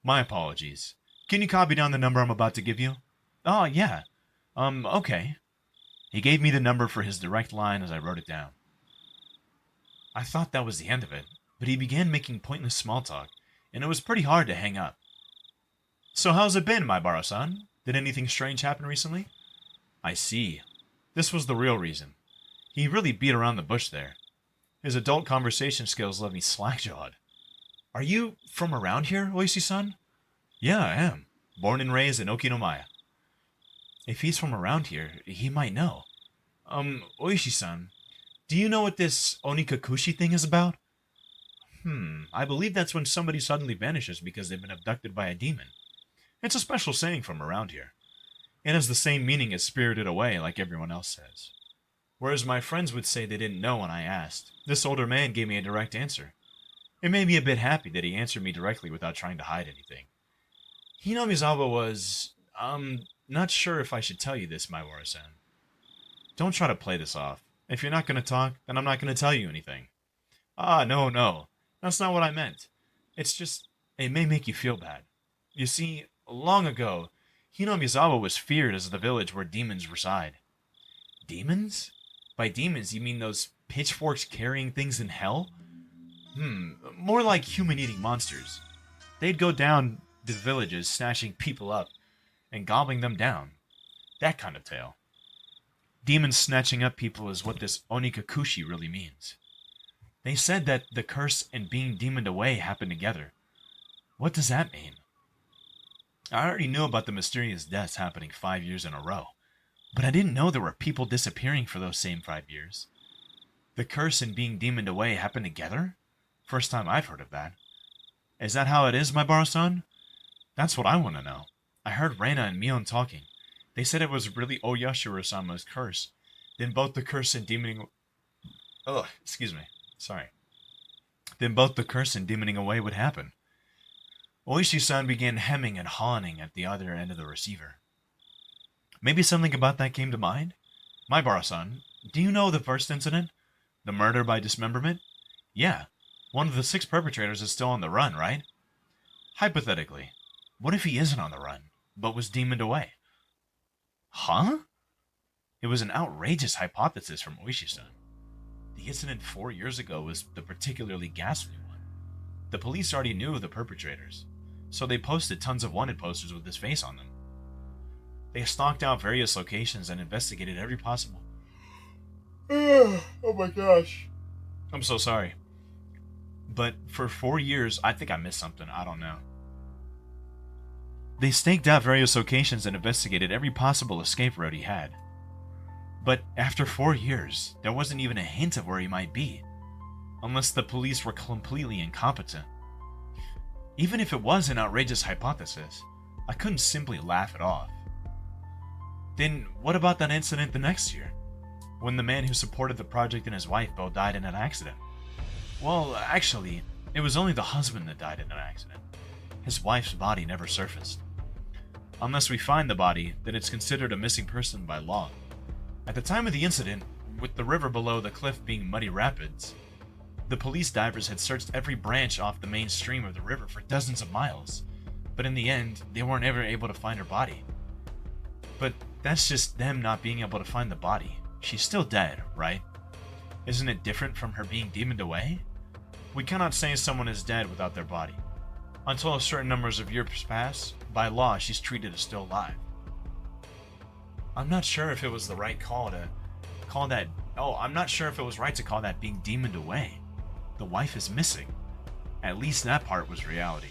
My apologies. Can you copy down the number I'm about to give you? Oh, yeah. Okay. He gave me the number for his direct line as I wrote it down. I thought that was the end of it, but he began making pointless small talk, and it was pretty hard to hang up. So how's it been, my Baro-san? Did anything strange happen recently? I see. This was the real reason. He really beat around the bush there. His adult conversation skills left me slack-jawed. Are you from around here, Oishi-san? Yeah, I am. Born and raised in Okinomaya. If he's from around here, he might know. Oishi-san, do you know what this Onikakushi thing is about? I believe that's when somebody suddenly vanishes because they've been abducted by a demon. It's a special saying from around here. It has the same meaning as spirited away, like everyone else says. Whereas my friends would say they didn't know when I asked, this older man gave me a direct answer. It made me a bit happy that he answered me directly without trying to hide anything. Hinamizawa was, not sure if I should tell you this, Maibara-san. Don't try to play this off. If you're not going to talk, then I'm not going to tell you anything. No. That's not what I meant. It's just, it may make you feel bad. You see, long ago, Hinamizawa was feared as the village where demons reside. Demons? By demons, you mean those pitchforks carrying things in hell? More like human-eating monsters. They'd go down the villages, snatching people up and gobbling them down. That kind of tale. Demons snatching up people is what this Onikakushi really means. They said that the curse and being demoned away happened together. What does that mean? I already knew about the mysterious deaths happening 5 years in a row, but I didn't know there were people disappearing for those same 5 years. The curse and being demoned away happened together? First time I've heard of that. Is that how it is, Maibara-san? That's what I want to know. I heard Reina and Mion talking. They said it was really Oyashiro-sama's curse. Then both the curse and demoning... Then both the curse and demoning away would happen. Oishi-san began hemming and hawing at the other end of the receiver. Maybe something about that came to mind? Maibara-san, do you know the first incident? The murder by dismemberment? Yeah. One of the 6 perpetrators is still on the run, right? Hypothetically, what if he isn't on the run, but was demoned away? Huh? It was an outrageous hypothesis from Oishi-san. The incident 4 years ago was the particularly ghastly one. The police already knew the perpetrators, so they posted tons of wanted posters with his face on them. They stalked out various locations and investigated every possible... Oh my gosh. I'm so sorry. But for 4 years, I think I missed something, I don't know. They staked out various locations and investigated every possible escape route he had. But after 4 years, there wasn't even a hint of where he might be, unless the police were completely incompetent. Even if it was an outrageous hypothesis, I couldn't simply laugh it off. Then what about that incident the next year, when the man who supported the project and his wife both died in an accident? Well, actually, it was only the husband that died in an accident. His wife's body never surfaced. Unless we find the body, then it's considered a missing person by law. At the time of the incident, with the river below the cliff being muddy rapids, the police divers had searched every branch off the main stream of the river for dozens of miles, but in the end, they weren't ever able to find her body. But that's just them not being able to find the body. She's still dead, right? Isn't it different from her being demoned away? We cannot say someone is dead without their body. Until a certain numbers of years pass, by law she's treated as still alive. I'm not sure if it was the right call to call that... I'm not sure if it was right to call that being demoned away. The wife is missing. At least that part was reality.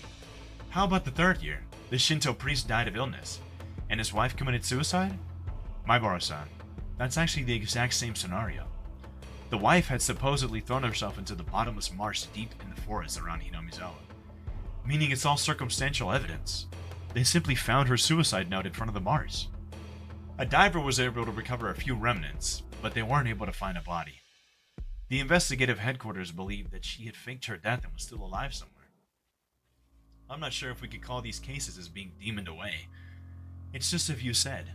How about the 3rd year? The Shinto priest died of illness, and his wife committed suicide? Maibara-san, that's actually the exact same scenario. The wife had supposedly thrown herself into the bottomless marsh deep in the forest around Hinamizawa, meaning it's all circumstantial evidence. They simply found her suicide note in front of the marsh. A diver was able to recover a few remnants, but they weren't able to find a body. The investigative headquarters believed that she had faked her death and was still alive somewhere. I'm not sure if we could call these cases as being demoned away. It's just as you said.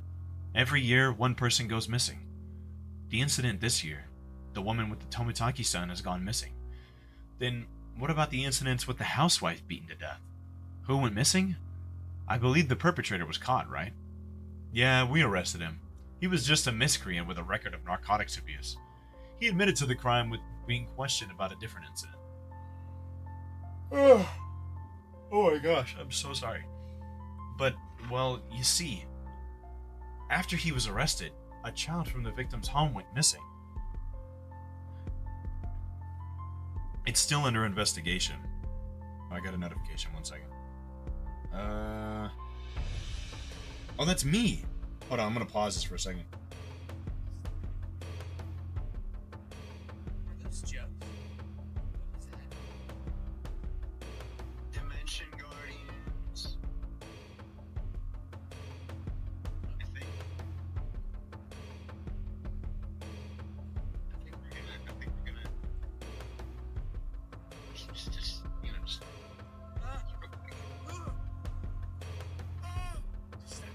Every year, one person goes missing. The incident this year, the woman with the Tomitaki-san has gone missing. Then, what about the incidents with the housewife beaten to death? Who went missing? I believe the perpetrator was caught, right? Yeah, we arrested him. He was just a miscreant with a record of narcotics abuse. He admitted to the crime with being questioned about a different incident. Oh my gosh, I'm so sorry. But, well, you see, after he was arrested, a child from the victim's home went missing. It's still under investigation. Oh, I got a notification. 1 second. Oh, that's me. Hold on, I'm gonna pause this for a second. Are those jokes? What was that? Dimension Guardians. I think we're gonna just you know just just a second.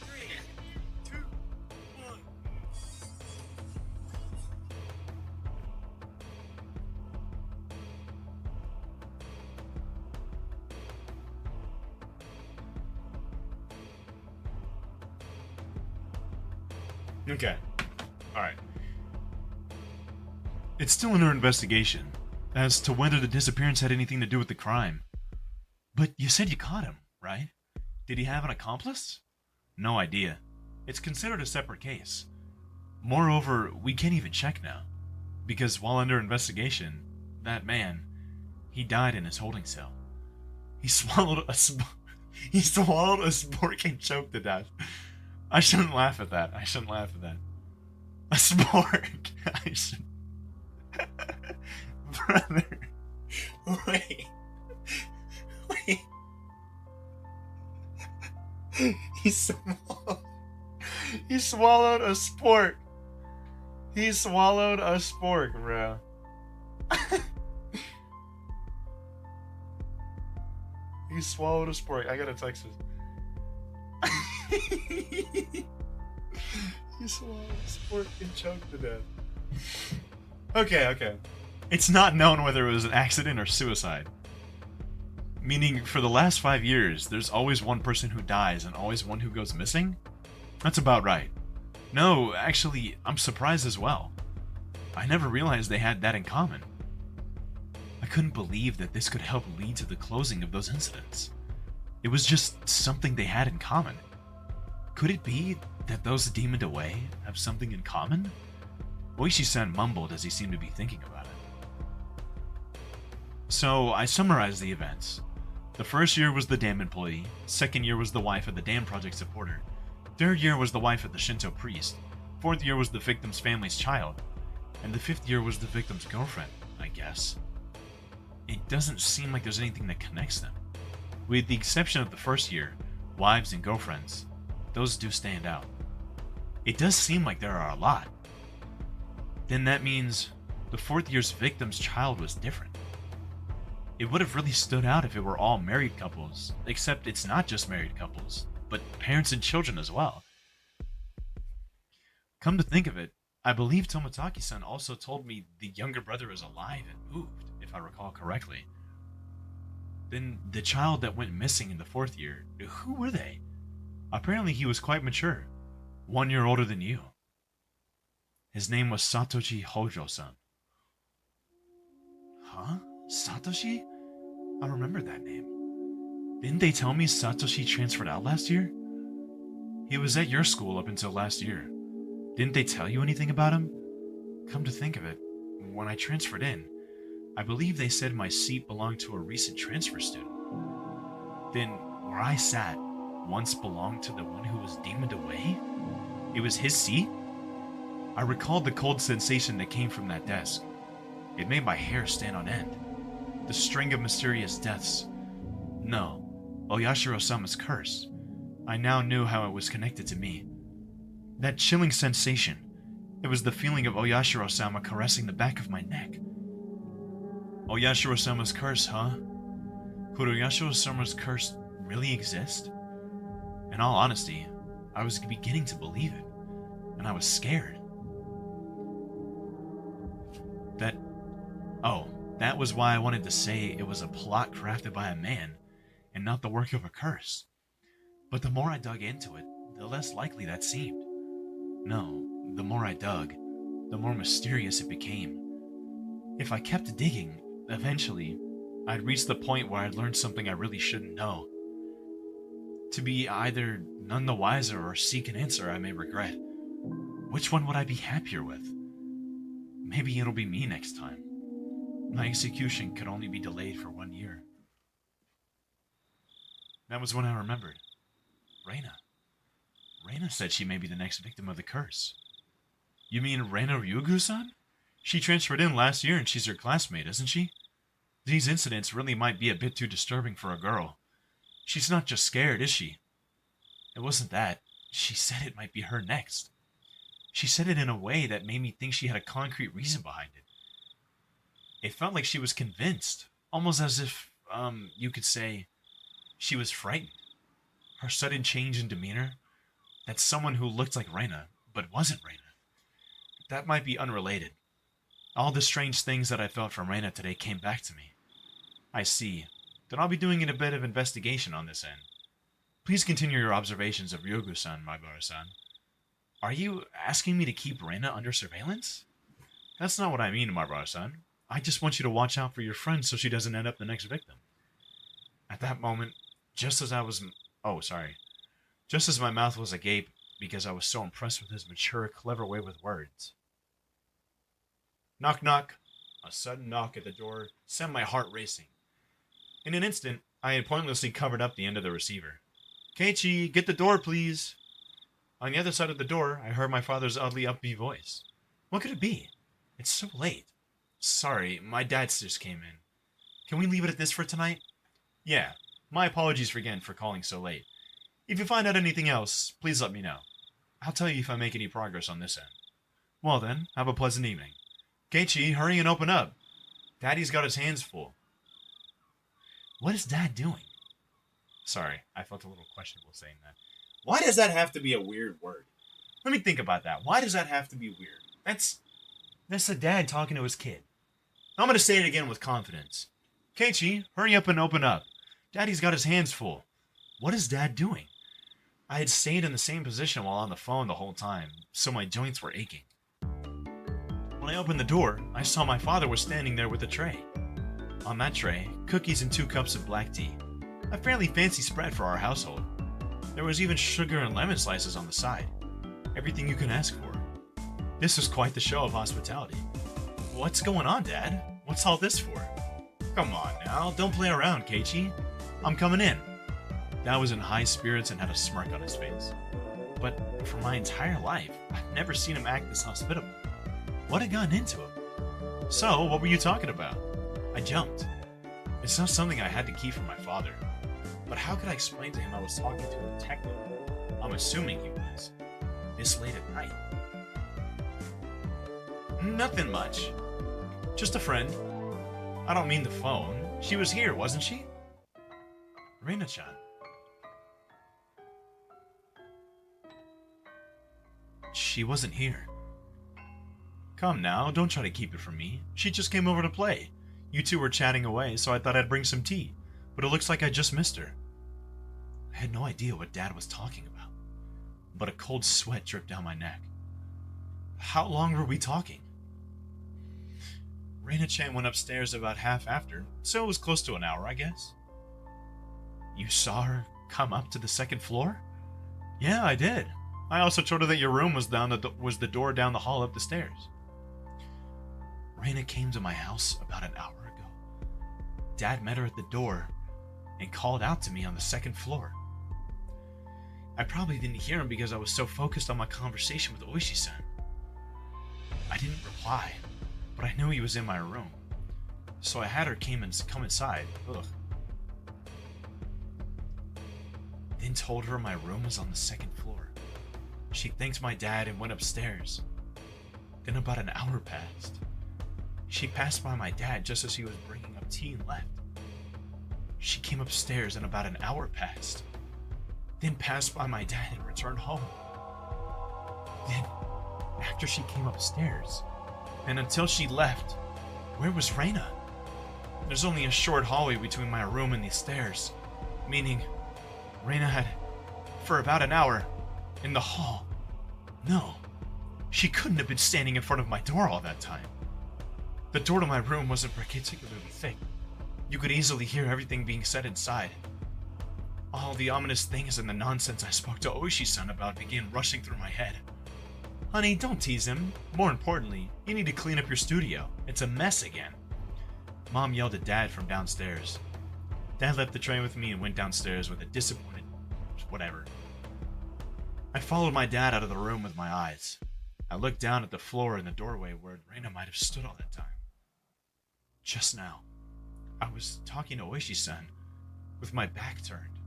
Three, two, one. Okay. Alright. It's still under investigation as to whether the disappearance had anything to do with the crime. But you said you caught him, right? Did he have an accomplice? No idea. It's considered a separate case. Moreover, we can't even check now. Because while under investigation, that man, he died in his holding cell. He swallowed a spork and choked to death. I shouldn't laugh at that. I shouldn't laugh at that. A spork. I should. Brother. Wait. Wait. He swallowed a spork. He swallowed a spork, bro. He swallowed a spork. I gotta text this. He swallowed a spork and choked to death. Okay. It's not known whether it was an accident or suicide. Meaning, for the last 5 years, there's always one person who dies and always one who goes missing? That's about right. No, actually, I'm surprised as well. I never realized they had that in common. I couldn't believe that this could help lead to the closing of those incidents. It was just something they had in common. Could it be that those demoned away have something in common? Oishi-san mumbled as he seemed to be thinking about it. So, I summarized the events. The first year was the dam employee, second year was the wife of the dam project supporter, third year was the wife of the Shinto priest, fourth year was the victim's family's child, and the fifth year was the victim's girlfriend, I guess. It doesn't seem like there's anything that connects them. With the exception of the first year, wives and girlfriends, those do stand out. It does seem like there are a lot. Then that means the fourth year's victim's child was different. It would have really stood out if it were all married couples, except it's not just married couples, but parents and children as well. Come to think of it, I believe Toмотaki-san also told me the younger brother is alive and moved, if I recall correctly. Then the child that went missing in the fourth year, who were they? Apparently he was quite mature, 1 year older than you. His name was Satoshi Hojo-san. Huh? Satoshi? I remember that name. Didn't they tell me Satoshi transferred out last year? He was at your school up until last year. Didn't they tell you anything about him? Come to think of it, when I transferred in, I believe they said my seat belonged to a recent transfer student. Then, where I sat, once belonged to the one who was demoned away? It was his seat? I recalled the cold sensation that came from that desk. It made my hair stand on end. The string of mysterious deaths. No, Oyashiro-sama's curse. I now knew how it was connected to me. That chilling sensation. It was the feeling of Oyashiro-sama caressing the back of my neck. Oyashiro-sama's curse, huh? Could Oyashiro-sama's curse really exist? In all honesty, I was beginning to believe it, and I was scared. That was why I wanted to say it was a plot crafted by a man, and not the work of a curse. But the more I dug into it, the less likely that seemed. No, the more I dug, the more mysterious it became. If I kept digging, eventually, I'd reach the point where I'd learn something I really shouldn't know. To be either none the wiser or seek an answer I may regret. Which one would I be happier with? Maybe it'll be me next time. My execution could only be delayed for 1 year. That was when I remembered. Reina. Reina said she may be the next victim of the curse. You mean Reina Ryugu-san? She transferred in last year and she's your classmate, isn't she? These incidents really might be a bit too disturbing for a girl. She's not just scared, is she? It wasn't that. She said it might be her next. She said it in a way that made me think she had a concrete reason behind it. It felt like she was convinced, almost as if, you could say, she was frightened. Her sudden change in demeanor, that someone who looked like Reina, but wasn't Reina. That might be unrelated. All the strange things that I felt from Reina today came back to me. I see. Then I'll be doing a bit of investigation on this end. Please continue your observations of Ryugu-san, Maibara-san. Are you asking me to keep Reina under surveillance? That's not what I mean, Maibara-san. I just want you to watch out for your friend so she doesn't end up the next victim. At that moment, just as my mouth was agape because I was so impressed with his mature, clever way with words. Knock, knock. A sudden knock at the door sent my heart racing. In an instant, I had pointlessly covered up the end of the receiver. Keiichi, get the door, please. On the other side of the door, I heard my father's oddly upbeat voice. What could it be? It's so late. Sorry, my dad just came in. Can we leave it at this for tonight? Yeah, my apologies again for calling so late. If you find out anything else, please let me know. I'll tell you if I make any progress on this end. Well then, have a pleasant evening. Keiichi, hurry and open up. Daddy's got his hands full. What is Dad doing? Sorry, I felt a little questionable saying that. Why does that have to be a weird word? Let me think about that. Why does that have to be weird? That's a dad talking to his kid. I'm going to say it again with confidence. Keiichi, hurry up and open up. Daddy's got his hands full. What is Dad doing? I had stayed in the same position while on the phone the whole time, so my joints were aching. When I opened the door, I saw my father was standing there with a tray. On that tray, cookies and 2 cups of black tea. A fairly fancy spread for our household. There was even sugar and lemon slices on the side. Everything you can ask for. This was quite the show of hospitality. What's going on, Dad? What's all this for? Come on now, don't play around, Keiichi. I'm coming in. Dad was in high spirits and had a smirk on his face. But for my entire life, I've never seen him act this hospitable. What had gotten into him? So, what were you talking about? I jumped. It's not something I had to keep from my father. But how could I explain to him I was talking to a detective? I'm assuming he was. This late at night. Nothing much. Just a friend. I don't mean the phone. She was here, wasn't she? Reina-chan. She wasn't here. Come now, don't try to keep it from me. She just came over to play. You two were chatting away, so I thought I'd bring some tea. But it looks like I just missed her. I had no idea what Dad was talking about. But a cold sweat dripped down my neck. How long were we talking? Reina-chan went upstairs about half after, so it was close to an hour, I guess. You saw her come up to the 2nd floor? Yeah, I did. I also told her that your room was the door down the hall up the stairs. Reina came to my house about an hour ago. Dad met her at the door and called out to me on the 2nd floor. I probably didn't hear him because I was so focused on my conversation with Oishi-san. I didn't reply, but I knew he was in my room. So I had her come inside. Ugh. Then told her my room was on the 2nd floor. She thanked my dad and went upstairs. Then about an hour passed. She passed by my dad just as he was bringing up tea and left. She came upstairs and about an hour passed. Then passed by my dad and returned home. Then, after she came upstairs, and until she left, where was Reina? There's only a short hallway between my room and the stairs, meaning Reina had, for about an hour, in the hall. No, she couldn't have been standing in front of my door all that time. The door to my room wasn't particularly thick. You could easily hear everything being said inside. All the ominous things and the nonsense I spoke to Oishi-san about began rushing through my head. Honey, don't tease him. More importantly, you need to clean up your studio. It's a mess again. Mom yelled at Dad from downstairs. Dad left the train with me and went downstairs with a disappointed whatever. I followed my dad out of the room with my eyes. I looked down at the floor in the doorway where Reina might have stood all that time. Just now, I was talking to Oishi-san with my back turned.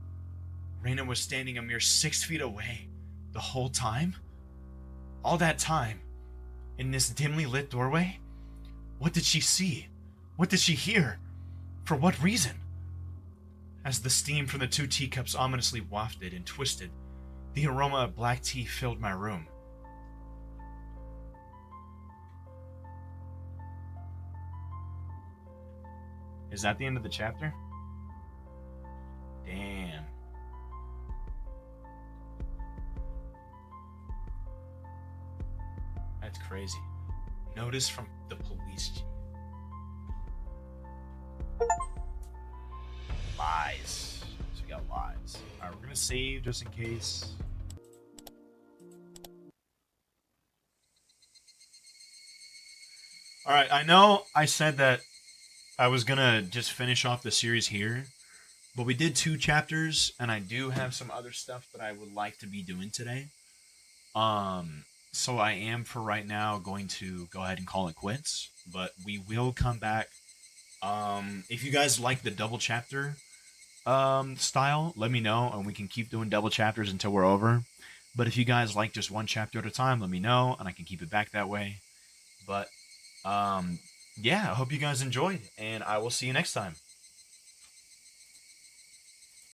Reina was standing a mere 6 feet away the whole time? All that time, in this dimly lit doorway? What did she see? What did she hear? For what reason? As the steam from the 2 teacups ominously wafted and twisted, the aroma of black tea filled my room. Is that the end of the chapter? Damn. That's crazy. Notice from the police chief. Lies. So we got lies. Alright, we're gonna save just in case. Alright, I know I said that I was gonna just finish off the series here, but we did 2 chapters, and I do have some other stuff that I would like to be doing today. So I am, for right now, going to go ahead and call it quits, but we will come back. If you guys like the double chapter style, let me know, and we can keep doing double chapters until we're over. But if you guys like just 1 chapter at a time, let me know, and I can keep it back that way. But yeah, I hope you guys enjoyed, and I will see you next time.